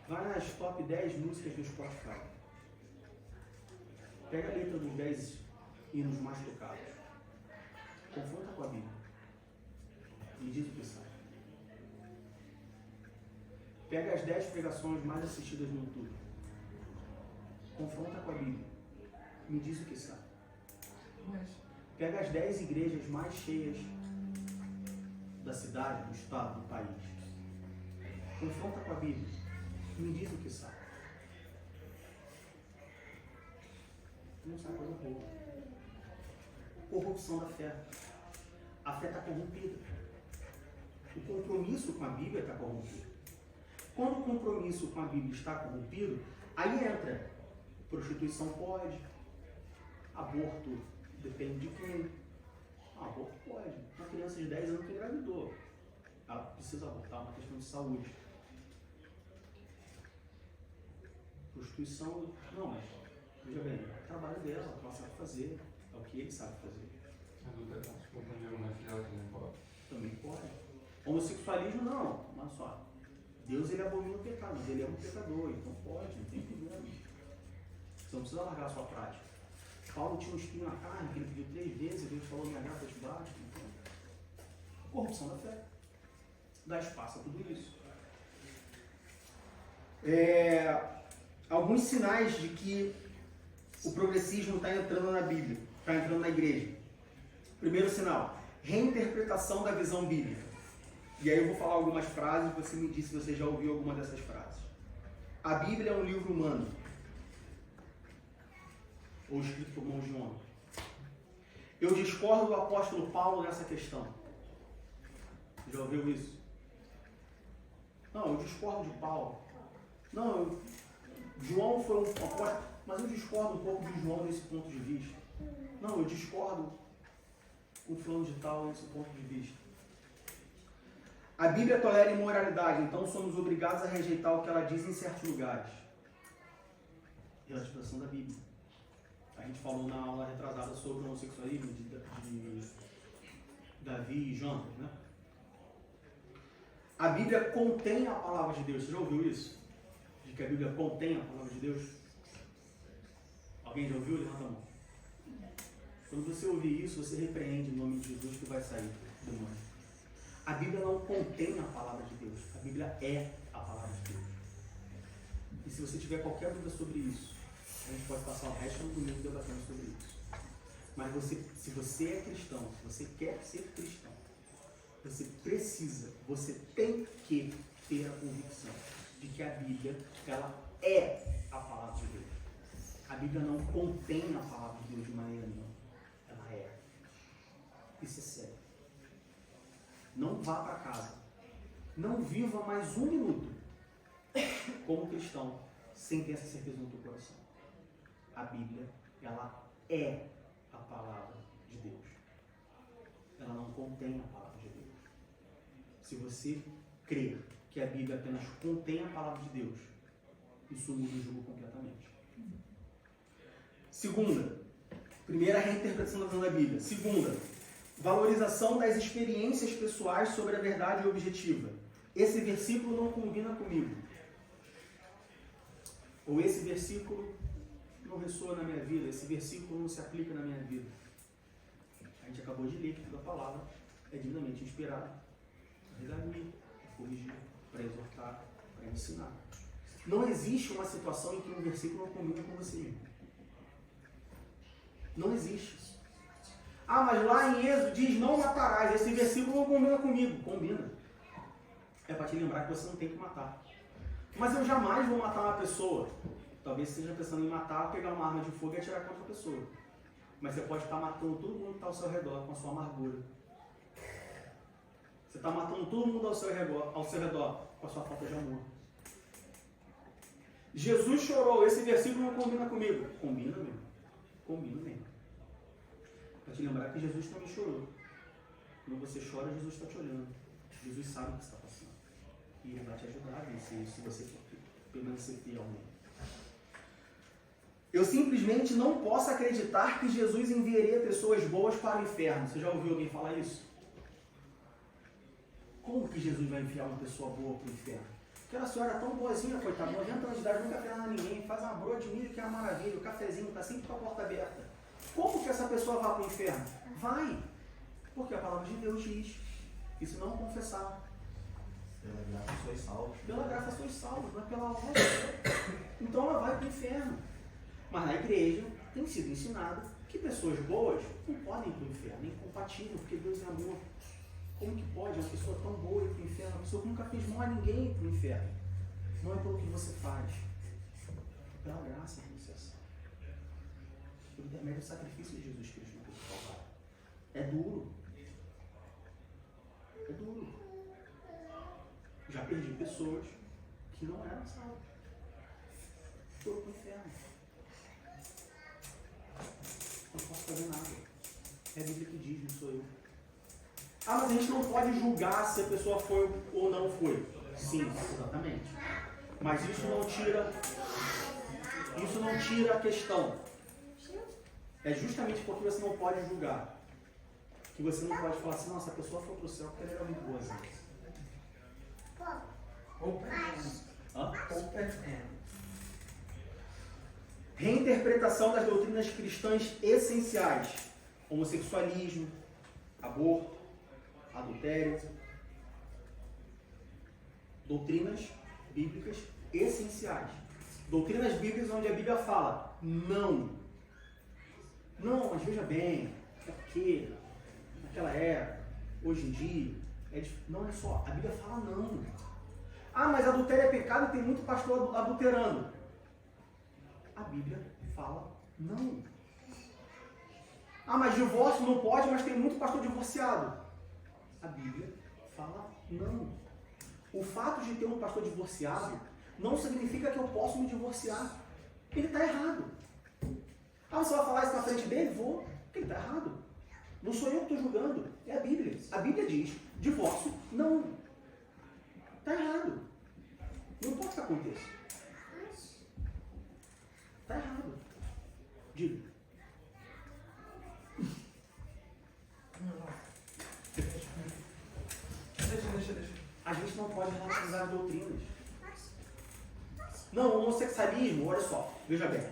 S1: Vai nas top 10 músicas do Spotify. Pega a letra dos 10 hinos mais tocados. Confronta com a Bíblia. E diz o que sabe. Pega as 10 pregações mais assistidas no YouTube. Confronta com a Bíblia. Me diz o que sabe. Pega as 10 igrejas mais cheias da cidade, do estado, do país. Confronta com a Bíblia. Me diz o que sabe. Não sabe coisa boa. Corrupção da fé. A fé está corrompida. O compromisso com a Bíblia está corrompido. Quando o compromisso com a Bíblia está corrompido, aí entra prostituição pode, aborto depende de quem. Aborto pode. Uma criança de 10 anos que engravidou, ela precisa abortar, é uma questão de saúde. Prostituição, não, mas veja bem, é o trabalho dela, ela sabe fazer, é o que ele sabe fazer.
S2: Adulteração, companheiro não é fiel, também pode.
S1: Também pode. Homossexualismo não, olha só. Deus ele abomina o pecado, mas ele é um pecador, então pode, não tem problema. Você não precisa largar a sua prática. Paulo tinha um espinho na carne, que ele pediu 3 vezes, e Deus falou, minha graça te bate. Então, corrupção da fé. Dá espaço a tudo isso. alguns sinais de que o progressismo está entrando na Bíblia, está entrando na igreja. Primeiro sinal, reinterpretação da visão bíblica. E aí eu vou falar algumas frases, você me diz se você já ouviu alguma dessas frases. A Bíblia é um livro humano, ou escrito por mãos de homem. Eu discordo do apóstolo Paulo nessa questão. Já ouviu isso? Não, eu discordo de Paulo. Não, João foi um apóstolo, mas eu discordo um pouco de João nesse ponto de vista. Não, eu discordo com fulano de tal nesse ponto de vista. A Bíblia tolera imoralidade, então somos obrigados a rejeitar o que ela diz em certos lugares. Relativização da Bíblia. A gente falou na aula retrasada sobre o homossexualismo de Davi e Jonas, né? A Bíblia contém a palavra de Deus. Você já ouviu isso? De que a Bíblia contém a palavra de Deus? Alguém já ouviu? Levanta a mão. Quando você ouvir isso, você repreende em nome de Jesus que vai sair do demônio. A Bíblia não contém a palavra de Deus. A Bíblia é a palavra de Deus. E se você tiver qualquer dúvida sobre isso, a gente pode passar o resto do domingo debatendo sobre isso. Mas se você é cristão, se você quer ser cristão, você precisa, você tem que ter a convicção de que a Bíblia, ela é a palavra de Deus. A Bíblia não contém a palavra de Deus de maneira nenhuma. Ela é. Isso é sério. Não vá para casa. Não viva mais um minuto como cristão sem ter essa certeza no teu coração. A Bíblia, ela é a palavra de Deus. Ela não contém a palavra de Deus. Se você crer que a Bíblia apenas contém a palavra de Deus, isso muda o jogo completamente. Segunda, primeira, reinterpretação da visão da Bíblia. Segunda, valorização das experiências pessoais sobre a verdade objetiva. Esse versículo não combina comigo. Ou esse versículo não ressoa na minha vida, esse versículo não se aplica na minha vida. A gente acabou de ler que toda a palavra é divinamente inspirada para redarguir, para corrigir, para exortar, para ensinar. Não existe uma situação em que um versículo não combina com você mesmo. Não existe isso. Ah, mas lá em Êxodo diz não matarás. Esse versículo não combina comigo. Combina. É para te lembrar que você não tem que matar. Mas eu jamais vou matar uma pessoa. Talvez você esteja pensando em matar, pegar uma arma de fogo e atirar contra a pessoa. Mas você pode estar matando todo mundo que está ao seu redor com a sua amargura. Você está matando todo mundo ao seu redor com a sua falta de amor. Jesus chorou. Esse versículo não combina comigo. Combina mesmo. Combina mesmo. Para te lembrar que Jesus também chorou. Quando você chora, Jesus está te olhando. Jesus sabe o que você está passando. E Ele vai te ajudar a vencer isso se você permanecer fiel nele. Eu simplesmente não posso acreditar que Jesus enviaria pessoas boas para o inferno. Você já ouviu alguém falar isso? Como que Jesus vai enviar uma pessoa boa para o inferno? Aquela senhora é tão boazinha, coitada, 90 anos de idade, nunca fez nada a ninguém, faz uma broa de milho que é uma maravilha, o cafezinho está sempre com a porta aberta. Como que essa pessoa vai para o inferno? Vai! Porque a palavra de Deus diz. E se não confessar?
S6: Pela graça sois salvos.
S1: Pela graça sois salvos, não é pela obra. Então ela vai para o inferno. Mas na igreja tem sido ensinado que pessoas boas não podem ir para o inferno, é incompatível, porque Deus é amor. Como que pode uma pessoa tão boa ir para o inferno? Uma pessoa que nunca fez mal a ninguém ir para o inferno. Não é pelo que você faz, é pela graça que você é salvo. Por intermédio do sacrifício de Jesus Cristo na cruz do Calvário. É duro. É duro. Já perdi pessoas que não eram salvas. Foram para o inferno. Não posso fazer nada. É a Bíblia que diz, não sou eu. Ah, mas a gente não pode julgar se a pessoa foi ou não foi. Sim, exatamente. Mas isso não tira a questão. É justamente porque você não pode julgar. Que você não pode falar assim, nossa, a pessoa foi para o céu porque ela era muito boazinha. Reinterpretação das doutrinas cristãs essenciais. Homossexualismo, aborto, adultério. Doutrinas bíblicas essenciais. Doutrinas bíblicas onde a Bíblia fala não. Não, mas veja bem, é porque naquela época, hoje em dia, não é só, a Bíblia fala não. Ah, mas adultério é pecado e tem muito pastor adulterando. A Bíblia fala não. Ah, mas divórcio não pode, mas tem muito pastor divorciado. A Bíblia fala não. O fato de ter um pastor divorciado não significa que eu posso me divorciar. Ele está errado. Ah, você vai falar isso na frente dele? Vou. Porque ele está errado. Não sou eu que estou julgando, é a Bíblia. A Bíblia diz, divórcio, não. Está errado. Não importa o que aconteça. Está errado. Diga.
S3: Deixa.
S1: A gente não pode relativizar as doutrinas. Não, o homossexualismo, olha só, veja bem.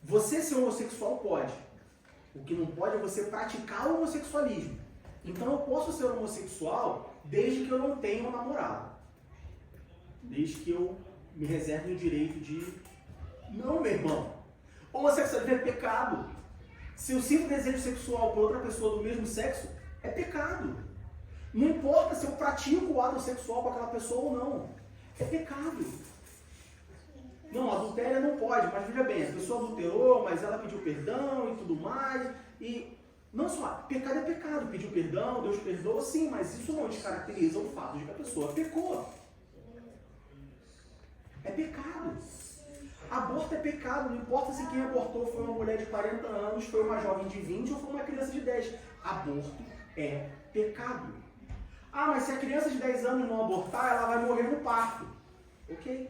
S1: Você ser homossexual pode. O que não pode é você praticar o homossexualismo. Então eu posso ser homossexual desde que eu não tenha um namorado. Desde que eu me reserve o direito de... Não, meu irmão. Homossexualismo é pecado. Se eu sinto desejo sexual por outra pessoa do mesmo sexo, é pecado. Não importa se eu pratico o ato sexual com aquela pessoa ou não. É pecado. Não, adultério não pode, mas veja bem, a pessoa adulterou, mas ela pediu perdão e tudo mais. E não só, pecado é pecado. Pediu perdão, Deus perdoa, sim, mas isso não descaracteriza o fato de que a pessoa pecou. É pecado. Aborto é pecado, não importa se quem abortou foi uma mulher de 40 anos, foi uma jovem de 20 ou foi uma criança de 10. Aborto é pecado. Ah, mas se a criança de 10 anos não abortar, ela vai morrer no parto. Ok.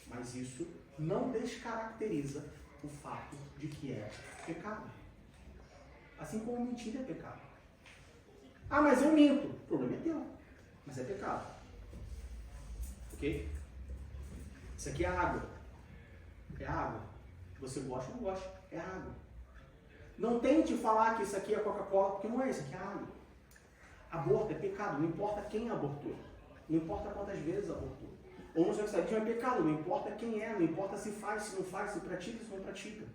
S1: Mas isso não descaracteriza o fato de que é pecado. Assim como mentir é pecado. Ah, mas eu minto. O problema é teu. Mas é pecado. Ok? Isso aqui é água. É água. Você gosta ou não gosta? É água. Não tente falar que isso aqui é Coca-Cola, porque não é isso aqui, é água. Aborto é pecado, não importa quem abortou. Não importa quantas vezes abortou. Homossexualismo é pecado, não importa quem é, não importa se faz, se não faz, se pratica, se não pratica.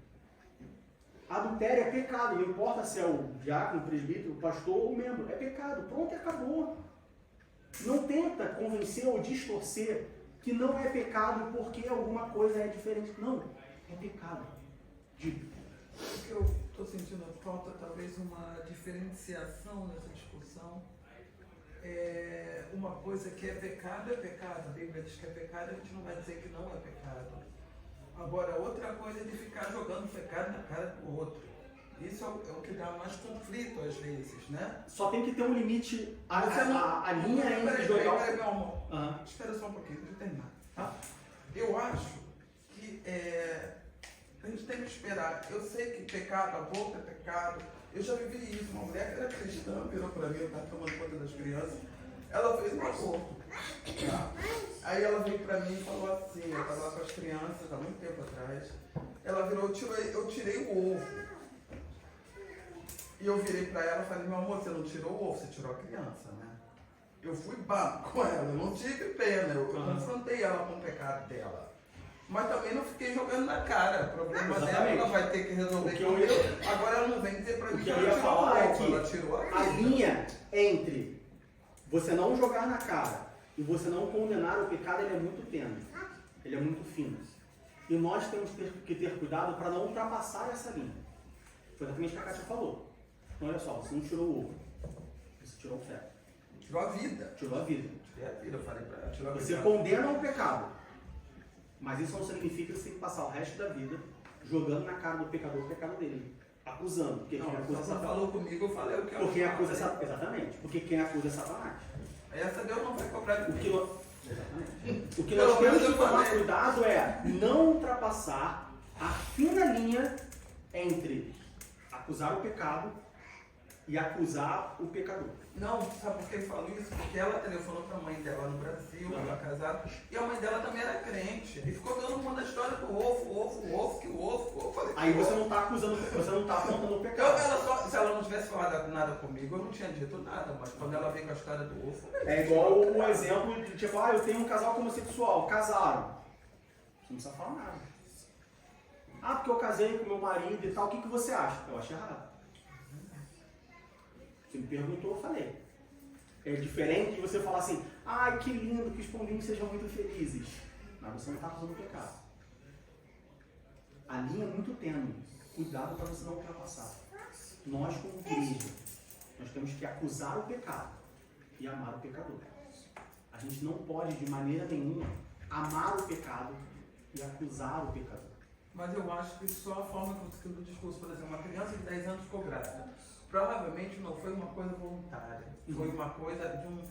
S1: Adultério é pecado, não importa se é o diácono, o presbítero, o pastor ou o membro. É pecado, pronto e acabou. Não tenta convencer ou distorcer que não é pecado porque alguma coisa é diferente. Não, é pecado. Diga.
S3: O que eu estou sentindo falta, talvez, uma diferenciação nessa discussão. Uma coisa que é pecado, a Bíblia diz que é pecado, a gente não vai dizer que não é pecado. Agora, outra coisa é de ficar jogando pecado na cara do outro. Isso é o que dá mais conflito às vezes, né?
S1: Só tem que ter um limite, a linha entre jogar...
S3: Peraí, meu amor. Espera só um pouquinho, deixa eu terminar. Tá? Eu acho que a gente tem que esperar. Eu sei que pecado, aborto é pecado. Eu já vivi isso. Uma mulher que era cristã virou para mim, eu estava tomando conta das crianças. Ela fez um aborto. Tá? Aí ela veio para mim e falou assim, eu estava lá com as crianças há muito tempo atrás. Ela virou, eu tirei o ovo. E eu virei para ela e falei, meu amor, você não tirou o ovo, você tirou a criança, né? Eu fui banco com ela, eu não tive pena, eu confrontei ela com o pecado dela. Mas também não fiquei jogando na cara. O problema dela, ela vai ter que resolver comigo. Agora ela não vem dizer pra mim que
S1: eu ia falar é que
S3: ela tirou
S1: a linha entre você não jogar na cara e você não condenar o pecado, ele é muito tênue. Ele é muito fino. E nós temos que ter cuidado para não ultrapassar essa linha. Foi exatamente o que a Kátia falou. Então olha só, você não tirou o ovo. Você tirou o feto.
S3: Tirou a vida.
S1: Tirou a vida.
S3: Tirei a vida, eu falei pra ela. Tirou a vida.
S1: Você condena o pecado. Mas isso não significa que você tem que passar o resto da vida jogando na cara do pecador o pecado dele. Acusando. Porque
S3: não,
S1: quem acusa
S3: você falou comigo, eu falei o que
S1: porque quem acusa exatamente. Porque quem acusa é Satanás.
S3: Essa Deus não vai cobrar de mim.
S1: O que nós temos que tomar cuidado é não ultrapassar a fina linha entre acusar o pecado e acusar o pecador.
S3: Não, sabe por que eu falo isso? Porque ela telefonou para a mãe dela no Brasil, ela casada, e a mãe dela também era crente. E ficou dando uma da história do ovo. Falei,
S1: aí você não está acusando, você não está apontando o pecado.
S3: Se ela não tivesse falado nada comigo, eu não tinha dito nada, mas quando ela veio com a história do ovo...
S1: É igual o exemplo de tipo, eu tenho um casal homossexual, casaram. Você não precisa falar nada. Ah, porque eu casei com meu marido e tal, o que você acha? Eu acho errado. Você me perguntou, eu falei. É diferente de você falar assim, ai, que lindo, que os pombinhos sejam muito felizes. Mas você não está fazendo pecado. A linha é muito tênue. Cuidado para você não ultrapassar. Nós, como igreja, nós temos que acusar o pecado e amar o pecador. A gente não pode, de maneira nenhuma, amar o pecado e acusar o pecador.
S3: Mas eu acho que só a forma que o discurso, por exemplo, uma criança de 10 anos ficou grávida. Provavelmente não foi uma coisa voluntária. Foi uma coisa de um...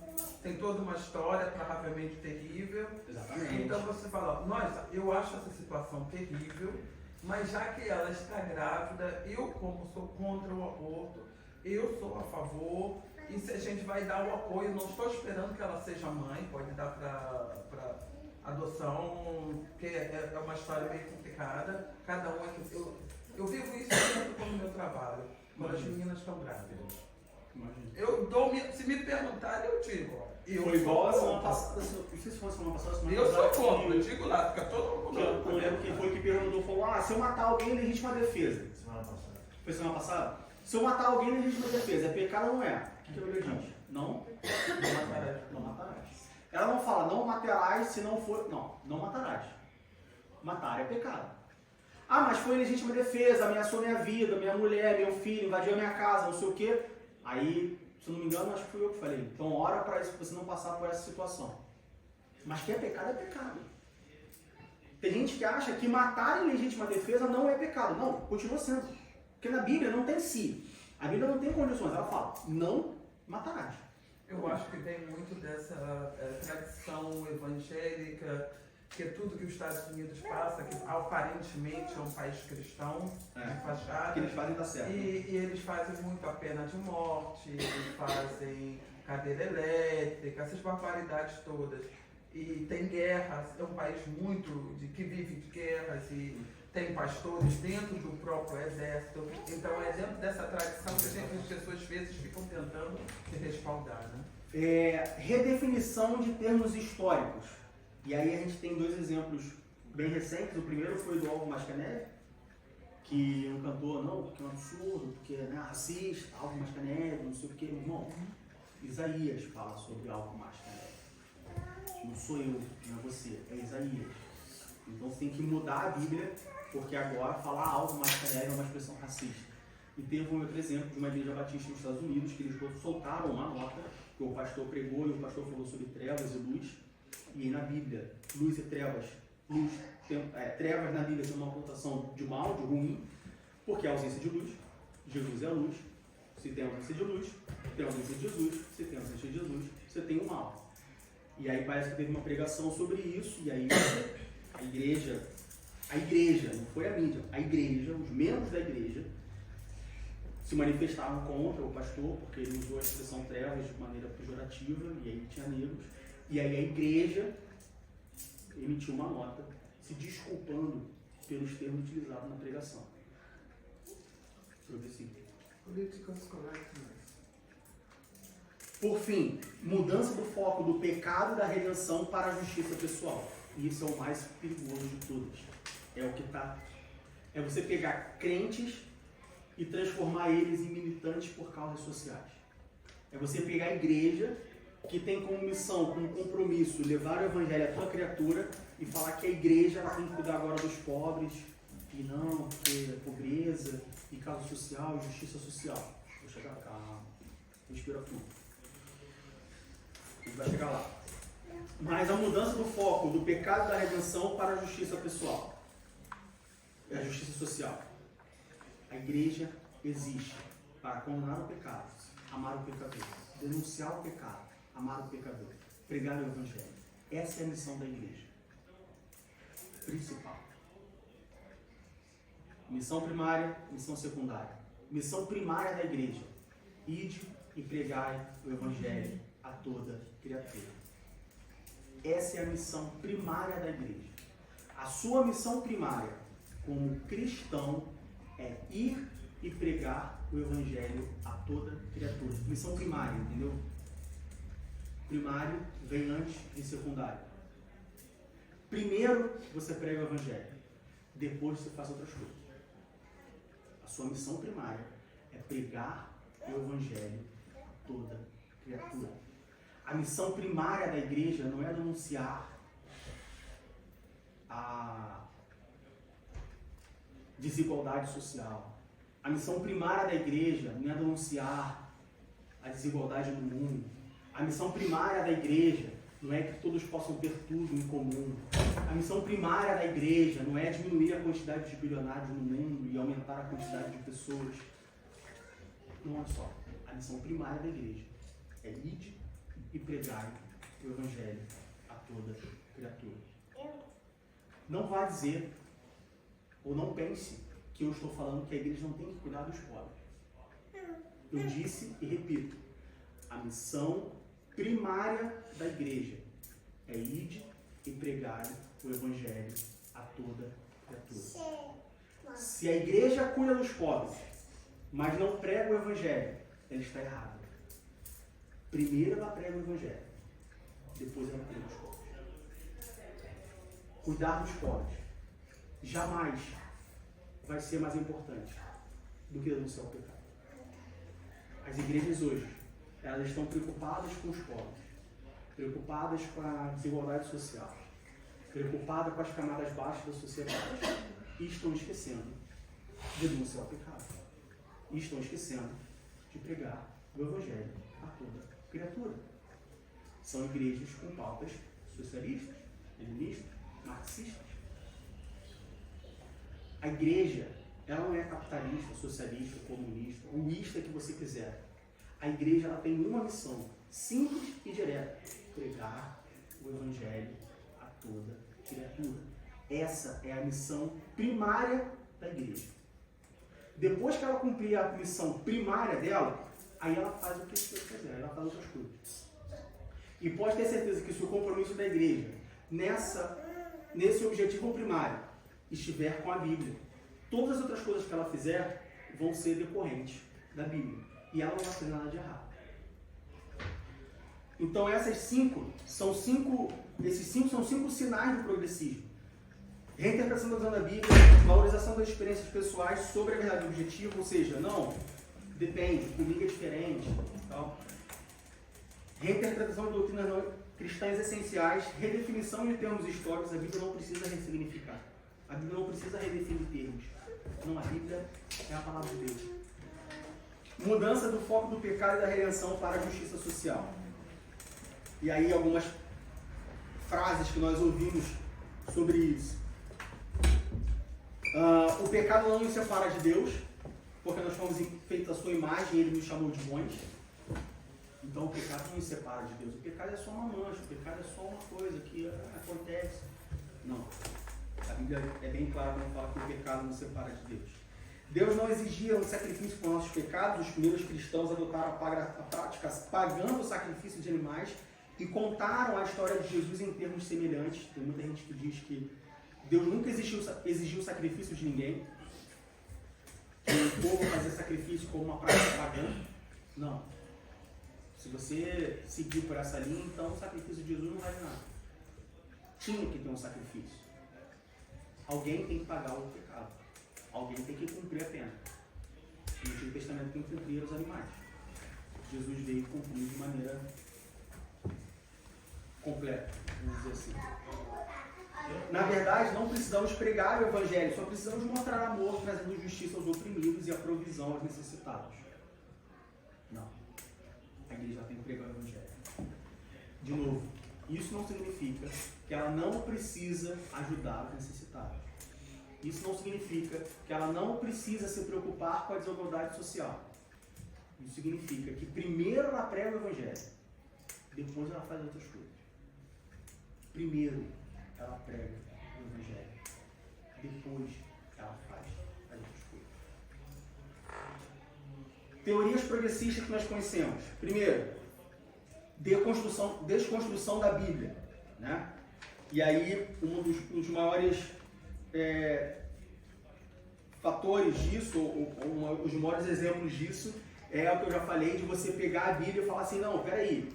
S3: Tem toda uma história provavelmente terrível.
S1: Exatamente.
S3: Então você fala, nossa, eu acho essa situação terrível, mas já que ela está grávida, eu como sou contra o aborto, eu sou a favor, e se a gente vai dar o apoio, não estou esperando que ela seja mãe, pode dar para adoção, porque é uma história meio complicada, cada um é que... Eu vivo isso sempre como meu trabalho, quando as meninas estão grávidas.
S1: Imagina.
S3: Se me perguntarem, eu digo, ó, eu
S1: Foi igual a
S3: sou
S1: semana
S3: contra.
S1: passada, não sei se foi a semana passada, semana
S3: Eu sou
S1: passada,
S3: contra, eu digo lá, fica todo mundo.
S1: Eu não lembro quem foi que perguntou, falou, ah, se eu matar alguém em legítima defesa.
S6: Semana passada.
S1: Foi semana passada? Se eu matar alguém em legítima defesa, é pecado ou não é? O que a Bíblia diz? Não? Não matarás. Não matarás. Ela não fala, não matarás se não for... Não, não matarás. Matar é pecado. Ah, mas foi em legítima defesa, ameaçou minha vida, minha mulher, meu filho, invadiu a minha casa, não sei o quê. Aí, se eu não me engano, acho que fui eu que falei. Então ora para isso, para você não passar por essa situação. Mas que é pecado. Tem gente que acha que matar em legítima defesa não é pecado. Não, continua sendo. Porque na Bíblia não tem si. A Bíblia não tem condições. Ela fala, não matarás.
S3: Eu acho que tem muito dessa tradição evangélica, que é tudo que os Estados Unidos passa, que aparentemente é um país cristão, de fachada.
S1: O que eles fazem tá certo.
S3: E eles fazem muito a pena de morte, eles fazem cadeira elétrica, essas barbaridades todas. E tem guerras, é um país muito que vive de guerras e tem pastores dentro do próprio exército. Então é dentro dessa tradição que as pessoas às vezes ficam tentando se respaldar, né?
S1: Redefinição de termos históricos. E aí a gente tem dois exemplos bem recentes. O primeiro foi do Alvo Mascanelli, que um cantor, não, porque é um absurdo, porque é racista, Alvo Mascanelli, não sei o que, meu irmão. Isaías fala sobre Alvo Mascanelli. Não sou eu, não é você, é Isaías. Então você tem que mudar a Bíblia, porque agora falar Alvo Mascanelli é uma expressão racista. E teve um outro exemplo de uma igreja batista nos Estados Unidos, que eles soltaram uma nota, que o pastor pregou e o pastor falou sobre trevas e luz. E aí na Bíblia, luz e trevas, trevas na Bíblia tem uma conotação de mal, de ruim, porque é a ausência de luz. Jesus é a luz. Se tem a ausência de luz, tem a ausência de Jesus. Se tem a ausência de Jesus, você tem o mal. E aí parece que teve uma pregação sobre isso, e aí a igreja, não foi a mídia, a igreja, os membros da igreja, se manifestaram contra o pastor, porque ele usou a expressão trevas de maneira pejorativa, e aí tinha negros. E aí a igreja emitiu uma nota se desculpando pelos termos utilizados na pregação.
S3: Políticas correctness.
S1: Por fim, mudança do foco do pecado e da redenção para a justiça pessoal. E isso é o mais perigoso de todos. É o que está... É você pegar crentes e transformar eles em militantes por causas sociais. É você pegar a igreja que tem como missão, como compromisso, levar o evangelho à tua criatura e falar que a igreja ela tem que cuidar agora dos pobres, e não, porque pobreza, e causa social, justiça social. Vou chegar cá, respira fundo. A gente vai chegar lá. Mas a mudança do foco do pecado e da redenção para a justiça pessoal. É a justiça social. A igreja existe para condenar o pecado, amar o pecador, denunciar o pecado, amar o pecador, pregar o evangelho. Essa é a missão da igreja. Principal. Missão primária, missão secundária. Missão primária da igreja. Ide e pregai o evangelho a toda criatura. Essa é a missão primária da igreja. A sua missão primária como cristão é ir e pregar o evangelho a toda criatura. Missão primária, entendeu? Primário vem antes de secundário. Primeiro você prega o evangelho, depois você faz outras coisas. A sua missão primária é pregar o evangelho a toda criatura. A missão primária da igreja não é denunciar a desigualdade social. A missão primária da igreja não é denunciar a desigualdade no mundo. A missão primária da igreja não é que todos possam ter tudo em comum. A missão primária da igreja não é diminuir a quantidade de bilionários no mundo e aumentar a quantidade de pessoas. Não é só. A missão primária da igreja é ide e pregai o evangelho a toda criatura. Não vá dizer, ou não pense, que eu estou falando que a igreja não tem que cuidar dos pobres. Eu disse e repito, a missão primária da igreja é ide e pregai o evangelho a toda criatura. Se a igreja cuida dos pobres, mas não prega o evangelho, ela está errada. Primeiro ela prega o evangelho, depois ela cuida dos pobres. Cuidar dos pobres jamais vai ser mais importante do que denunciar o pecado. As igrejas hoje, elas estão preocupadas com os pobres, preocupadas com a desigualdade social, preocupadas com as camadas baixas da sociedade e estão esquecendo de denunciar o pecado. E estão esquecendo de pregar o evangelho a toda criatura. São igrejas com pautas socialistas, leninistas, marxistas. A igreja, ela não é capitalista, socialista, comunista, o ista que você quiser. A igreja, ela tem uma missão, simples e direta: pregar o evangelho a toda criatura. Essa é a missão primária da igreja. Depois que ela cumprir a missão primária dela, aí ela faz o que você quiser, ela faz outras coisas. E pode ter certeza que se o compromisso da igreja nesse objetivo primário estiver com a Bíblia, todas as outras coisas que ela fizer vão ser decorrentes da Bíblia. E ela não vai fazer nada de errado. Então esses cinco são cinco sinais do progressismo. Reinterpretação da visão da Bíblia, valorização das experiências pessoais sobre a verdade objetiva, ou seja, não, depende, comigo é diferente. Tal. Reinterpretação de doutrinas não cristãs essenciais, redefinição de termos históricos. A Bíblia não precisa ressignificar. A Bíblia não precisa redefinir termos. Não, a Bíblia é a palavra de Deus. Mudança do foco do pecado e da redenção para a justiça social. E aí algumas frases que nós ouvimos sobre isso. O pecado não nos separa de Deus, porque nós fomos feitos à sua imagem e Ele nos chamou de bons. Então o pecado não nos separa de Deus. O pecado é só uma mancha, o pecado é só uma coisa que acontece. Não. A Bíblia é bem clara quando fala que o pecado nos separa de Deus. Deus não exigia um sacrifício por nossos pecados. Os primeiros cristãos adotaram a prática pagando o sacrifício de animais e contaram a história de Jesus em termos semelhantes. Tem muita gente que diz que Deus nunca exigiu sacrifício de ninguém, que o povo fazia sacrifício como uma prática pagã. Não. Se você seguir por essa linha, então o sacrifício de Jesus não vale nada. Tinha que ter um sacrifício. Alguém tem que pagar o pecado. Alguém tem que cumprir a pena. No Antigo Testamento quem cumpria os animais. Jesus veio cumprir de maneira completa, vamos dizer assim. Na verdade, não precisamos pregar o Evangelho, só precisamos mostrar amor, trazendo justiça aos oprimidos e a provisão aos necessitados. Não. A igreja tem que pregar o Evangelho. De novo, isso não significa que ela não precisa ajudar os necessitados. Isso não significa que ela não precisa se preocupar com a desigualdade social. Isso significa que primeiro ela prega o Evangelho, depois ela faz outras coisas. Primeiro ela prega o Evangelho, depois ela faz as outras coisas. Teorias progressistas que nós conhecemos. Primeiro, desconstrução da Bíblia, né? E aí, um dos maiores fatores disso, os maiores exemplos disso, é o que eu já falei, de você pegar a Bíblia e falar assim, não, peraí,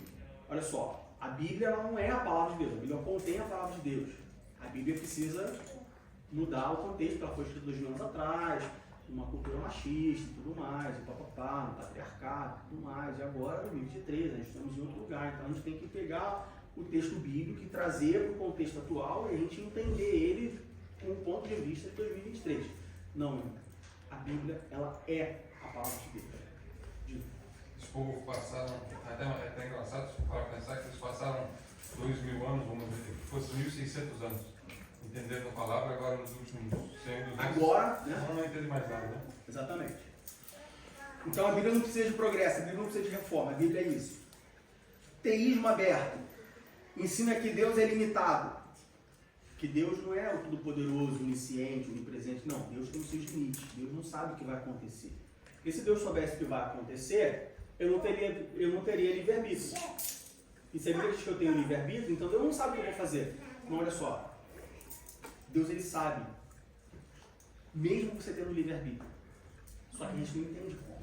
S1: olha só, a Bíblia ela não é a palavra de Deus, a Bíblia contém a palavra de Deus, A Bíblia precisa mudar o contexto, ela foi escrita 2000 anos atrás, uma cultura machista e tudo mais, e papapá, no patriarcado e tudo mais. E agora, em 2023, a gente estamos em outro lugar, então a gente tem que pegar o texto bíblico e trazer para o contexto atual e a gente entender ele com o ponto de vista de 2023. Não, a Bíblia, ela é a palavra de Deus.
S2: Esse povo passaram, é até engraçado se para pensar que eles passaram 2000 anos, vamos dizer, que fosse 1600 anos, entendendo a palavra, agora nos últimos 100, 200
S1: Agora, né?
S2: não entende mais nada, né?
S1: Exatamente. Então a Bíblia não precisa de progresso, a Bíblia não precisa de reforma, a Bíblia é isso. Teísmo aberto. Ensina que Deus é limitado. Que Deus não é o todo-poderoso, onisciente, onipresente. Não, Deus tem os seus limites. Deus não sabe o que vai acontecer. Porque se Deus soubesse o que vai acontecer, eu não teria livre-arbítrio. E se a Bíblia diz que eu tenho livre-arbítrio, então Deus não sabe o que eu vou fazer. Não, olha só. Deus, ele sabe. Mesmo você tendo livre-arbítrio. Só que a gente não entende como.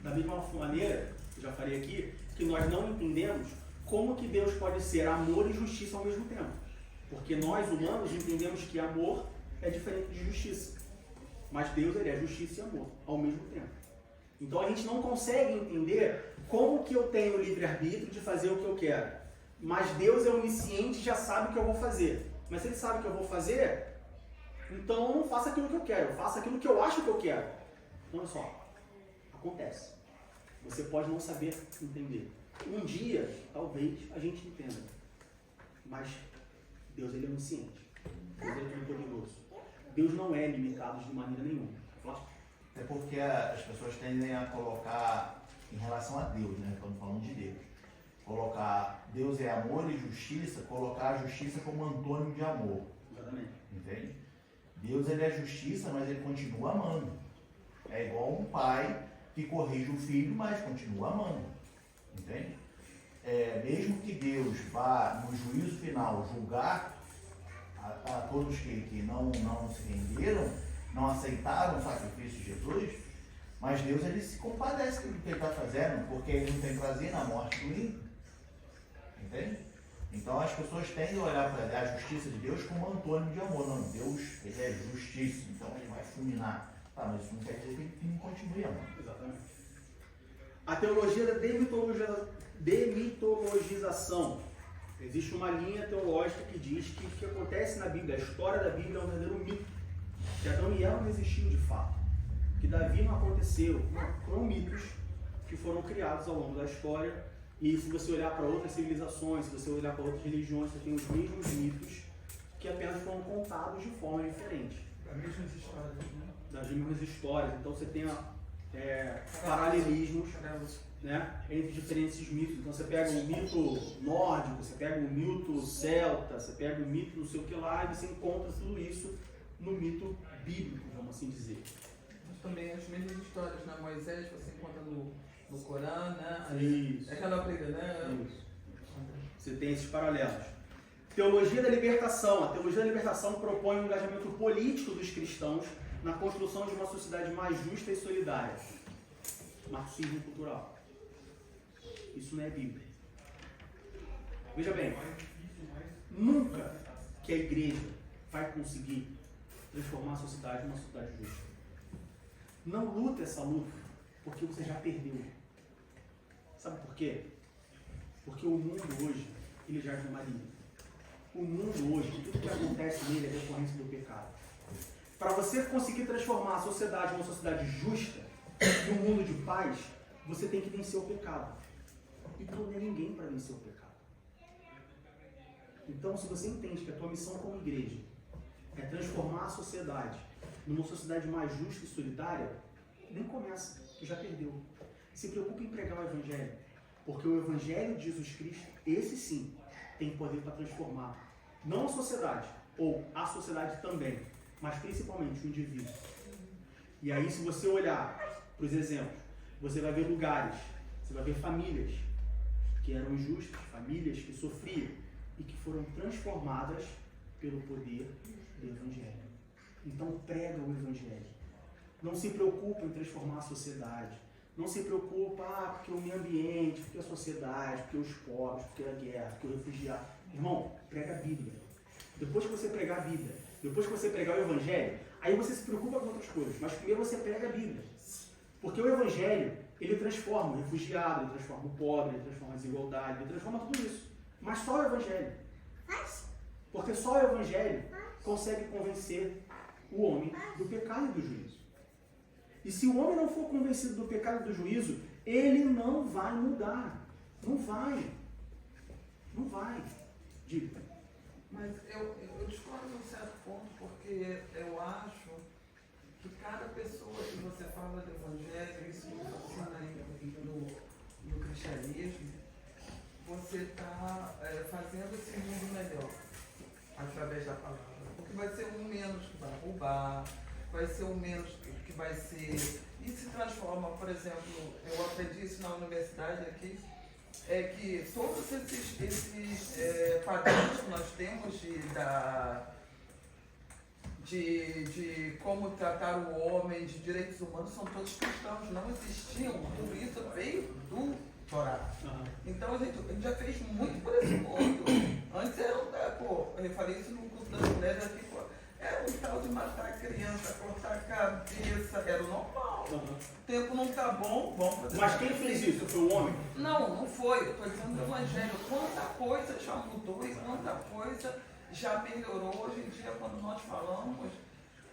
S1: Da mesma maneira, eu já falei aqui, que nós não entendemos como que Deus pode ser amor e justiça ao mesmo tempo. Porque nós, humanos, entendemos que amor é diferente de justiça. Mas Deus, ele é justiça e amor ao mesmo tempo. Então a gente não consegue entender como que eu tenho o livre-arbítrio de fazer o que eu quero. Mas Deus é onisciente e já sabe o que eu vou fazer. Mas se ele sabe o que eu vou fazer, então eu não faço aquilo que eu quero, eu faço aquilo que eu acho que eu quero. Então olha só, acontece. Você pode não saber entender. Um dia, talvez, a gente entenda. Mas Deus, ele é onisciente. Deus, ele é todo-poderoso. Deus não é limitado de maneira nenhuma.
S6: É porque as pessoas tendem a colocar, em relação a Deus, né? Estamos falando de Deus. Colocar Deus é amor e justiça, colocar a justiça como antônimo de amor.
S1: Exatamente.
S6: Entende? Deus, ele é justiça, mas ele continua amando. É igual um pai que corrige o filho, mas continua amando. Entende? Mesmo que Deus vá, no juízo final, julgar a todos que não se renderam, não aceitaram o sacrifício de Jesus, mas Deus, ele se compadece do que ele está fazendo, porque ele não tem prazer na morte do ímpio. Entende? Então as pessoas tendem a olhar para a justiça de Deus como antônimo de amor. Não, Deus, ele é justiça, então ele vai fulminar. Tá, mas isso não quer dizer que ele não continue amando.
S1: Exatamente. A teologia da demitologização. Existe uma linha teológica que diz que o que acontece na Bíblia, a história da Bíblia é um verdadeiro mito. Que Adão e Eva não existiam de fato. Que Davi não aconteceu. Foram mitos que foram criados ao longo da história. E se você olhar para outras civilizações, se você olhar para outras religiões, você tem os mesmos mitos que apenas foram contados de forma diferente.
S3: Das mesmas histórias, né?
S1: Das mesmas histórias. Então você tem paralelismos, né, entre diferentes mitos. Então você pega um mito nórdico, você pega um mito celta, você pega um mito não sei o que lá, e você encontra tudo isso no mito bíblico, vamos assim dizer.
S3: Mas também as mesmas histórias, né? Moisés você encontra no Corão, né?
S1: Isso.
S3: É aquela briga, né?
S1: Isso. Você tem esses paralelos. Teologia da libertação. A teologia da libertação propõe um engajamento político dos cristãos na construção de uma sociedade mais justa e solidária. Marxismo cultural. Isso não é Bíblia. Veja bem, nunca que a igreja vai conseguir transformar a sociedade numa sociedade justa. Não luta essa luta, porque você já perdeu. Sabe por quê? Porque o mundo hoje, ele já é no maligno. O mundo hoje, tudo que acontece nele é decorrência do pecado. Para você conseguir transformar a sociedade numa sociedade justa, num mundo de paz, você tem que vencer o pecado. E tu não é ninguém para vencer o pecado. Então, se você entende que a tua missão como igreja é transformar a sociedade numa sociedade mais justa e solidária, nem começa, tu já perdeu. Se preocupe em pregar o Evangelho, porque o Evangelho de Jesus Cristo, esse sim, tem poder para transformar, não a sociedade, ou a sociedade também, mas principalmente o indivíduo. E aí, se você olhar para os exemplos, você vai ver lugares, você vai ver famílias que eram injustas, famílias que sofriam e que foram transformadas pelo poder do Evangelho. Então prega o Evangelho. Não se preocupa em transformar a sociedade. Não se preocupa, porque o meio ambiente, porque a sociedade, porque os pobres, porque a guerra, porque o refugiado. Irmão, prega a Bíblia. depois que você pregar a Bíblia, depois que você pregar o Evangelho, aí você se preocupa com outras coisas, mas primeiro você prega a Bíblia. Porque o Evangelho, ele transforma o refugiado, ele transforma o pobre, ele transforma a desigualdade, ele transforma tudo isso. Mas só o Evangelho. Porque só o Evangelho consegue convencer o homem do pecado e do juízo. E se o homem não for convencido do pecado e do juízo, ele não vai mudar. Não vai. Não vai. Diga.
S3: Mas eu discordo num certo ponto, porque eu acho que cada pessoa que você fala do Evangelho, isso me fascina no cristianismo, você está fazendo esse mundo melhor através da palavra. Porque vai ser um menos que vai roubar, vai ser um menos que vai ser... E se transforma, por exemplo, eu aprendi isso na universidade aqui, é que todos esses padrões que nós temos de como tratar o homem, de direitos humanos, são todos cristãos, não existiam. Tudo isso veio do Torá. Então a gente já fez muito por esse ponto. Antes era eu falei isso no curso das mulheres aqui, era um tal de matar a criança, cortar a cabeça, era o normal. O tempo não está bom, vamos fazer.
S1: Mas quem fez isso? Foi o homem?
S3: Não foi. Eu estou dizendo do Evangelho. Quanta coisa já mudou e quanta coisa já melhorou hoje em dia quando nós falamos,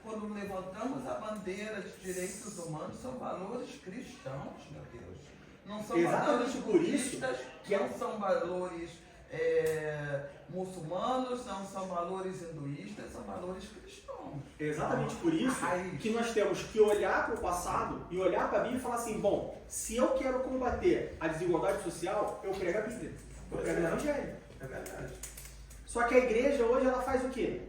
S3: quando levantamos a bandeira de direitos humanos, são valores cristãos, meu Deus. Não são
S1: exatamente
S3: valores
S1: por isso
S3: budistas,
S1: que
S3: não são valores muçulmanos, não são valores hinduístas, são valores cristãos.
S1: É exatamente por isso que nós temos que olhar para o passado e olhar para a Bíblia e falar assim, bom, se eu quero combater a desigualdade social, eu prego a Bíblia, eu prego o Evangelho.
S6: É verdade.
S1: Só que a igreja hoje ela faz o quê?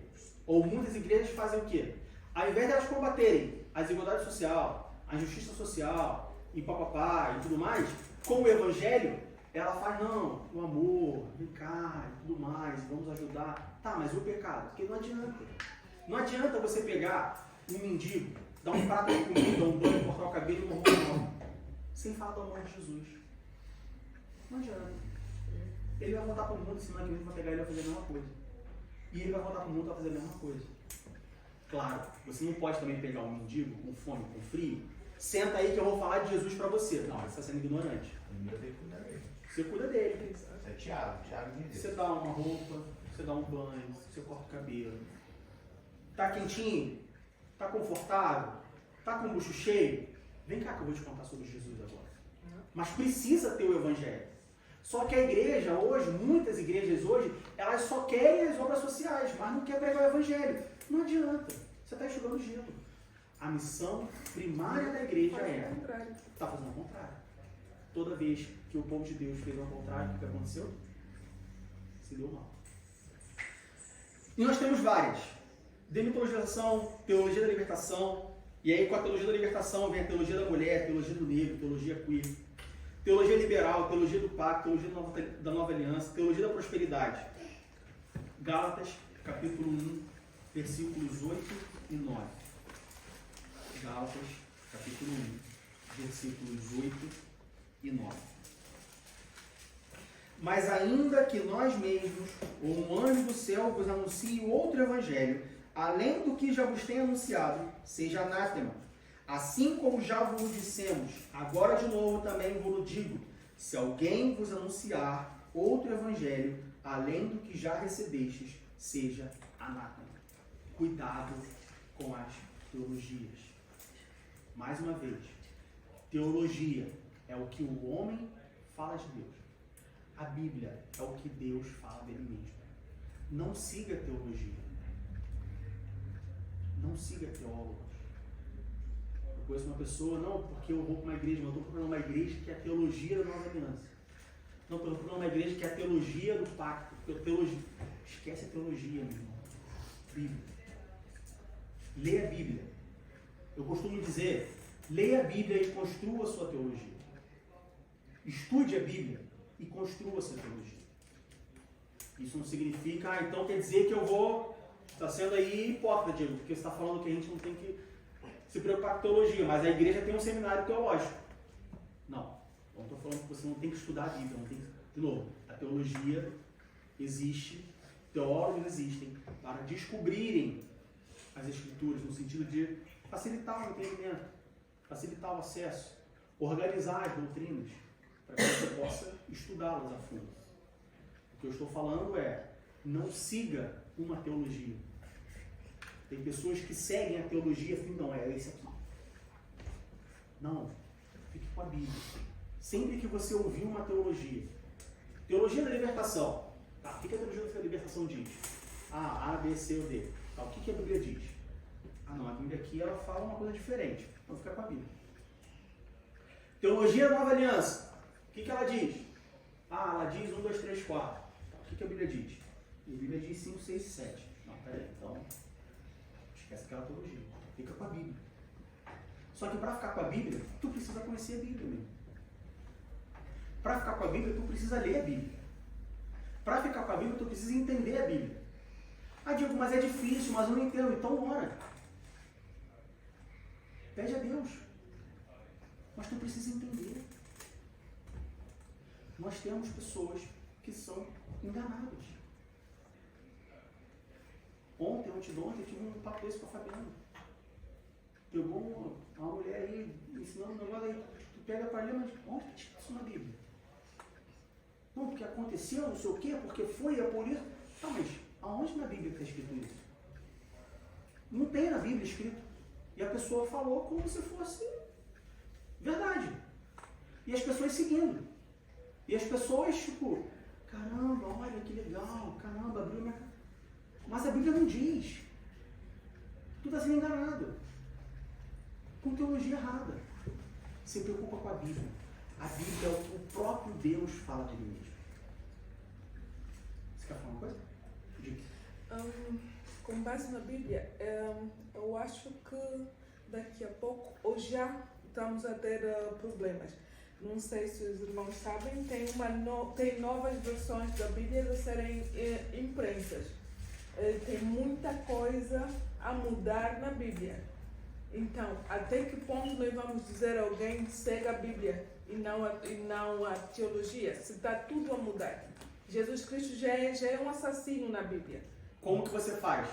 S1: Ou muitas igrejas fazem o quê? Ao invés de elas combaterem a desigualdade social, a injustiça social, e papapá e tudo mais, com o Evangelho, ela faz, não, o amor, vem cá e tudo mais, vamos ajudar. Tá, mas o pecado? Porque não adianta. Não adianta você pegar um mendigo, dar um prato de comida, um banho, cortar o cabelo e uma roupa nova, sem falar do amor de Jesus. Não adianta. Ele vai voltar para o mundo, semana que vem vai pegar ele e vai fazer a mesma coisa. E ele vai voltar para o mundo e vai fazer a mesma coisa. Claro, você não pode também pegar um mendigo com fome, com frio, senta aí que eu vou falar de Jesus para você. Não, você está sendo ignorante. Você cuida dele.
S6: Isso é Tiago de Deus.
S1: Você dá uma roupa, você dá um banho, você corta o cabelo. Tá quentinho? Tá confortável? Tá com o bucho cheio? Vem cá que eu vou te contar sobre Jesus agora. Mas precisa ter o Evangelho. Só que a igreja hoje, muitas igrejas hoje, elas só querem as obras sociais, mas não quer pregar o Evangelho. Não adianta. Você está enxugando gelo. A missão primária da igreja está fazendo o contrário. Toda vez que o povo de Deus fez o contrário, o que aconteceu? Se deu mal. E nós temos várias. Demitologização, teologia da libertação, e aí com a teologia da libertação vem a teologia da mulher, a teologia do negro, teologia queer, teologia liberal, teologia do pacto, teologia da nova aliança, teologia da prosperidade. Gálatas, capítulo 1, versículos 8 e 9. Gálatas, capítulo 1, versículos 8 e 9. Mas ainda que nós mesmos, ou um anjo do céu, vos anuncie outro evangelho, além do que já vos tenho anunciado, seja anátema. Assim como já vos dissemos, agora de novo também vos digo, se alguém vos anunciar outro evangelho, além do que já recebestes, seja anátema. Cuidado com as teologias. Mais uma vez, teologia é o que o homem fala de Deus. A Bíblia é o que Deus fala dele mesmo. Não siga teologia. Não siga teólogos. Eu conheço uma pessoa, não, porque eu vou para uma igreja, mas eu estou procurando uma igreja que é a teologia da nova aliança. Não, eu estou procurando uma igreja que é a teologia do pacto. Teologia. Esquece a teologia, meu irmão. Bíblia. Leia a Bíblia. Eu costumo dizer, leia a Bíblia e construa a sua teologia. Estude a Bíblia e construa a sua teologia. Isso não significa, então quer dizer que eu vou... Está sendo aí hipócrita, Diego, porque você está falando que a gente não tem que se preocupar com teologia, mas a igreja tem um seminário teológico. Não. Eu não estou falando que você não tem que estudar a Bíblia, não tem que... De novo, a teologia existe teólogos existem para descobrirem as escrituras no sentido de facilitar o entendimento, facilitar o acesso, organizar as doutrinas para que você possa estudá-las a fundo. O que eu estou falando é, não siga uma teologia. Tem pessoas que seguem a teologia e não, é esse aqui. Não, fique com a Bíblia. Sempre que você ouvir uma teologia da libertação, tá, o que a teologia da libertação diz? A, B, C ou D. Tá, o que a Bíblia diz? Não, a Bíblia aqui ela fala uma coisa diferente. Então fica com a Bíblia. Teologia da Nova Aliança, o que ela diz? Ela diz 1, 2, 3, 4. Tá, o que a Bíblia diz? A Bíblia diz 5, 6 e 7. Não, peraí, então esquece aquela teologia. Fica com a Bíblia. Só que para ficar com a Bíblia, tu precisa conhecer a Bíblia mesmo. Para ficar com a Bíblia, tu precisa ler a Bíblia. Para ficar com a Bíblia, tu precisa entender a Bíblia. Diego, mas é difícil, mas eu não entendo. Então ora. Pede a Deus. Mas tu precisa entender. Nós temos pessoas que são enganadas. Ontem, eu tive um papo desse com a Fabiana. Pegou uma mulher aí, ensinando um negócio aí. Tu pega para ler, mas onde que está isso na Bíblia? Não, porque aconteceu, não sei o quê, porque foi, é por isso. Tá, mas aonde na Bíblia está escrito isso? Não tem na Bíblia escrito. E a pessoa falou como se fosse verdade. E as pessoas seguindo. E as pessoas, tipo, caramba, olha que legal, caramba, abriu minha... Mas a Bíblia não diz. Tu está sendo enganado. Com teologia errada. Se preocupa com a Bíblia. A Bíblia, o próprio Deus fala de ele mesmo. Você quer falar uma coisa? Diga.
S7: Com base na Bíblia, eu acho que daqui a pouco, ou já estamos a ter problemas. Não sei se os irmãos sabem, tem novas versões da Bíblia a serem imprensas. Tem muita coisa a mudar na Bíblia. Então, até que ponto nós vamos dizer a alguém segue a Bíblia e não a teologia? Se está tudo a mudar. Jesus Cristo já é um assassino na Bíblia.
S1: Como que você faz?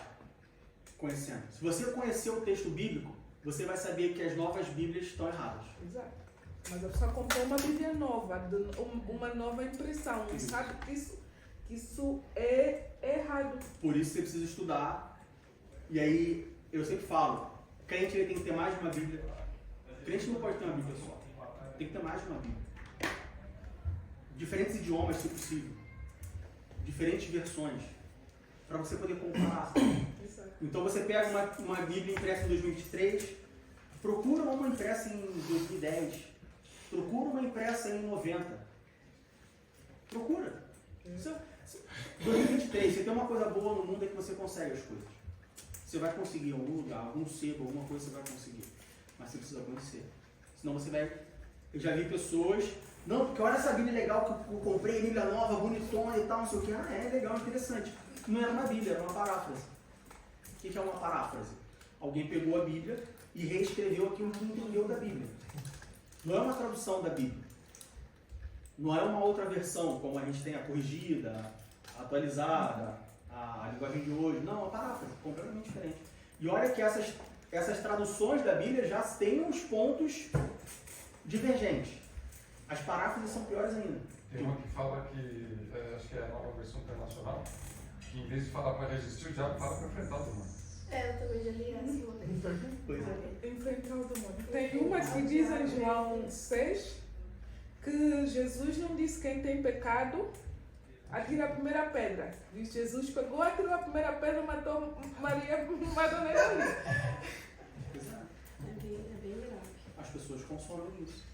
S1: Conhecendo. Se você conhecer o texto bíblico, você vai saber que as novas Bíblias estão erradas.
S7: Exato. Mas eu só comprei uma Bíblia nova, uma nova impressão. E sabe que isso é errado.
S1: Por isso você precisa estudar. E aí, eu sempre falo, crente ele tem que ter mais de uma Bíblia. Crente não pode ter uma Bíblia só. Tem que ter mais de uma Bíblia. Diferentes idiomas, se possível. Diferentes versões. Para você poder comparar. Então você pega uma Bíblia impressa em 2023, procura uma impressa em 2010, procura uma impressa em 90. Procura. 2023, você tem uma coisa boa no mundo é que você consegue as coisas. Você vai conseguir em algum lugar, algum sebo, alguma coisa você vai conseguir. Mas você precisa conhecer. Senão você vai... Eu já vi pessoas... Não, porque olha essa Bíblia legal que eu comprei, Bíblia nova, bonitona e tal, não sei o que. É legal, interessante. Não era uma Bíblia, era uma paráfrase. O que é uma paráfrase? Alguém pegou a Bíblia e reescreveu aquilo que entendeu da Bíblia. Não é uma tradução da Bíblia. Não é uma outra versão, como a gente tem a corrigida, a atualizada, a linguagem de hoje. Não, é uma paráfrase, completamente diferente. E olha que essas traduções da Bíblia já têm uns pontos divergentes. As paráfrases são piores ainda.
S2: Tem uma que fala que, acho que é a nova versão internacional, que em vez de falar para resistir, o diabo fala para enfrentar o demônio.
S5: Eu também já li essa uma vez.
S1: Pois é.
S7: Enfrentar o demônio. Tem uma que diz em João 6 que Jesus não disse quem tem pecado atira a primeira pedra. Diz Jesus pegou, atirou a primeira pedra, matou Maria Madalena.
S5: É bem grave.
S1: As pessoas consomem isso.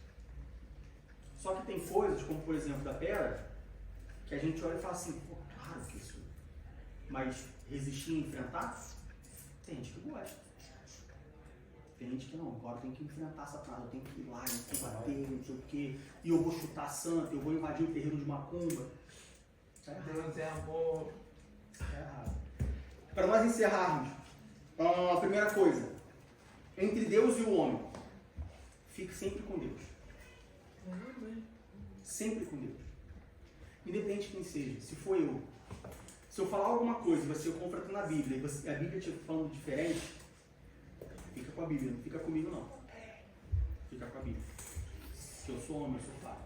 S1: Só que tem coisas, como por exemplo da pedra, que a gente olha e fala assim, pô, claro que isso. Mas resistir e enfrentar, tem gente que gosta. Tem gente que não, agora eu tenho que enfrentar Satanás, eu tenho que ir lá e combater, não sei o quê, e eu vou chutar santo, eu vou invadir o terreno de macumba. Tá errado. Tá errado. Para nós encerrarmos, a primeira coisa, entre Deus e o homem, fique sempre com Deus. Sempre com Deus. Independente de quem seja, se for eu, Se eu falar alguma coisa e você confronta na Bíblia e a Bíblia te falando diferente, fica com a Bíblia, não fica comigo não. Fica com a Bíblia. Se eu sou homem, eu sou pai.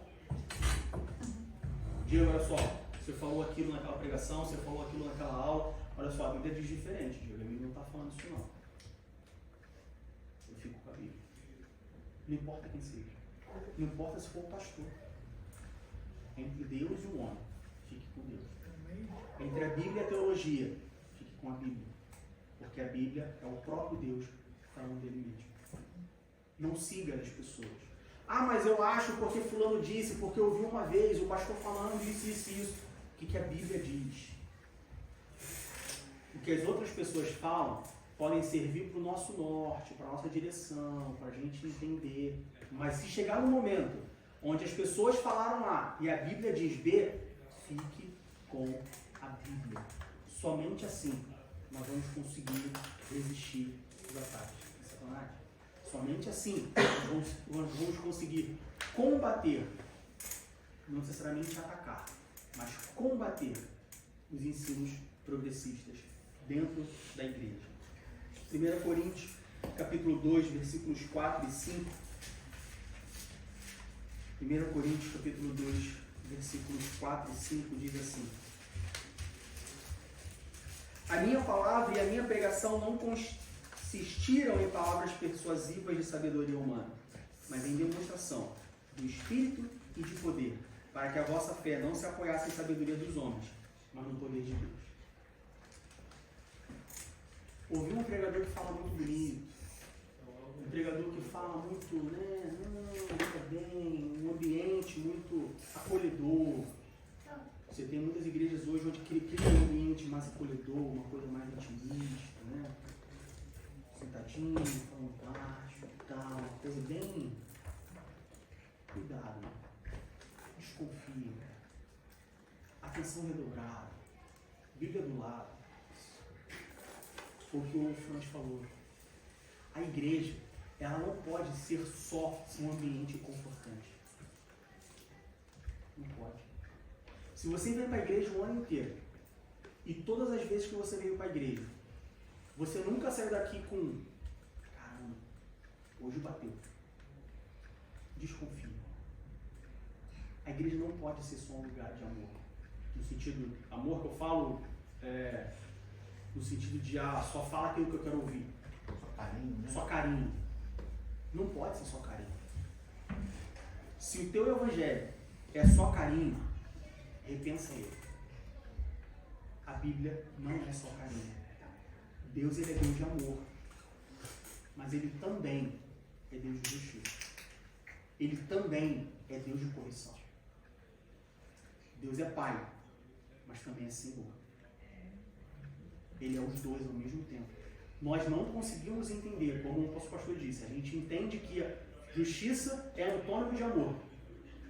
S1: Diego, olha só, você falou aquilo naquela pregação, você falou aquilo naquela aula, olha só, a Bíblia diz diferente, Diego, a Bíblia não está falando isso não. Eu fico com a Bíblia. Não importa quem seja. Não importa se for o pastor. Entre Deus e o homem, fique com Deus. Entre a Bíblia e a teologia, fique com a Bíblia. Porque a Bíblia é o próprio Deus falando dele mesmo. Não siga as pessoas. Ah, mas eu acho porque fulano disse, porque eu ouvi uma vez o pastor falando isso. O que a Bíblia diz? O que as outras pessoas falam podem servir para o nosso norte, para a nossa direção, para a gente entender. Mas se chegar no momento onde as pessoas falaram A e a Bíblia diz B, fique com a Bíblia. Somente assim nós vamos conseguir resistir aos ataques de Satanás. Somente assim nós vamos conseguir combater, não necessariamente atacar, mas combater os ensinos progressistas dentro da igreja. 1 Coríntios, capítulo 2, versículos 4 e 5. 1 Coríntios, capítulo 2, versículos 4 e 5 diz assim: a minha palavra e a minha pregação não consistiram em palavras persuasivas de sabedoria humana, mas em demonstração do Espírito e de poder, para que a vossa fé não se apoiasse em sabedoria dos homens, mas no poder de Deus. Ouvi um pregador que fala muito bonito, um pregador que fala muito, muito bem, um ambiente muito acolhedor. Você tem muitas igrejas hoje onde cria um ambiente mais acolhedor, uma coisa mais intimista, né? Sentadinho, falando baixo e tal, uma coisa bem... Cuidado, né? Desconfia. Atenção redobrada. Bíblia do lado. Foi o que o Franz falou. A igreja, ela não pode ser só um ambiente confortante. Não pode. Se você vem para a igreja o ano inteiro, e todas as vezes que você veio para a igreja, você nunca saiu daqui com, caramba, hoje bateu. Desconfia. A igreja não pode ser só um lugar de amor. No sentido, amor que eu falo, no sentido de, só fala aquilo que eu quero ouvir.
S6: Só carinho, né?
S1: Só carinho. Não pode ser só carinho. Se o teu evangelho é só carinho, repensa ele. A Bíblia não é só carinho. Deus, ele é Deus de amor. Mas ele também é Deus de justiça. Ele também é Deus de correção. Deus é Pai, mas também é Senhor. Ele é os dois ao mesmo tempo. Nós não conseguimos entender, como o nosso pastor disse, a gente entende que a justiça é antônimo de amor,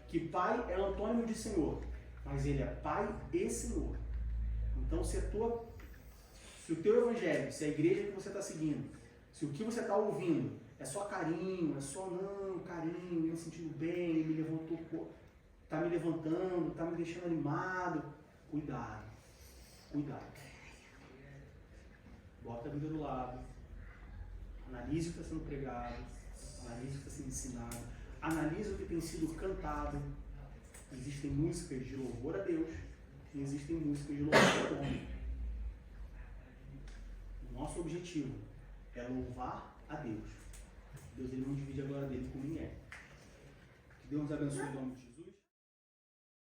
S1: que Pai é antônimo de Senhor, mas ele é Pai e Senhor. Então, se o teu evangelho, se a igreja que você está seguindo, se o que você está ouvindo é só carinho, é só carinho, me sentindo bem, me levantou, está me levantando, está me deixando animado, cuidado. Bota a Bíblia do lado, analise o que está sendo pregado, analise o que está sendo ensinado, analise o que tem sido cantado. Existem músicas de louvor a Deus e existem músicas de louvor ao homem. O nosso objetivo é louvar a Deus. Deus, ele não divide a glória dele com ninguém. Que Deus nos abençoe em nome de Jesus.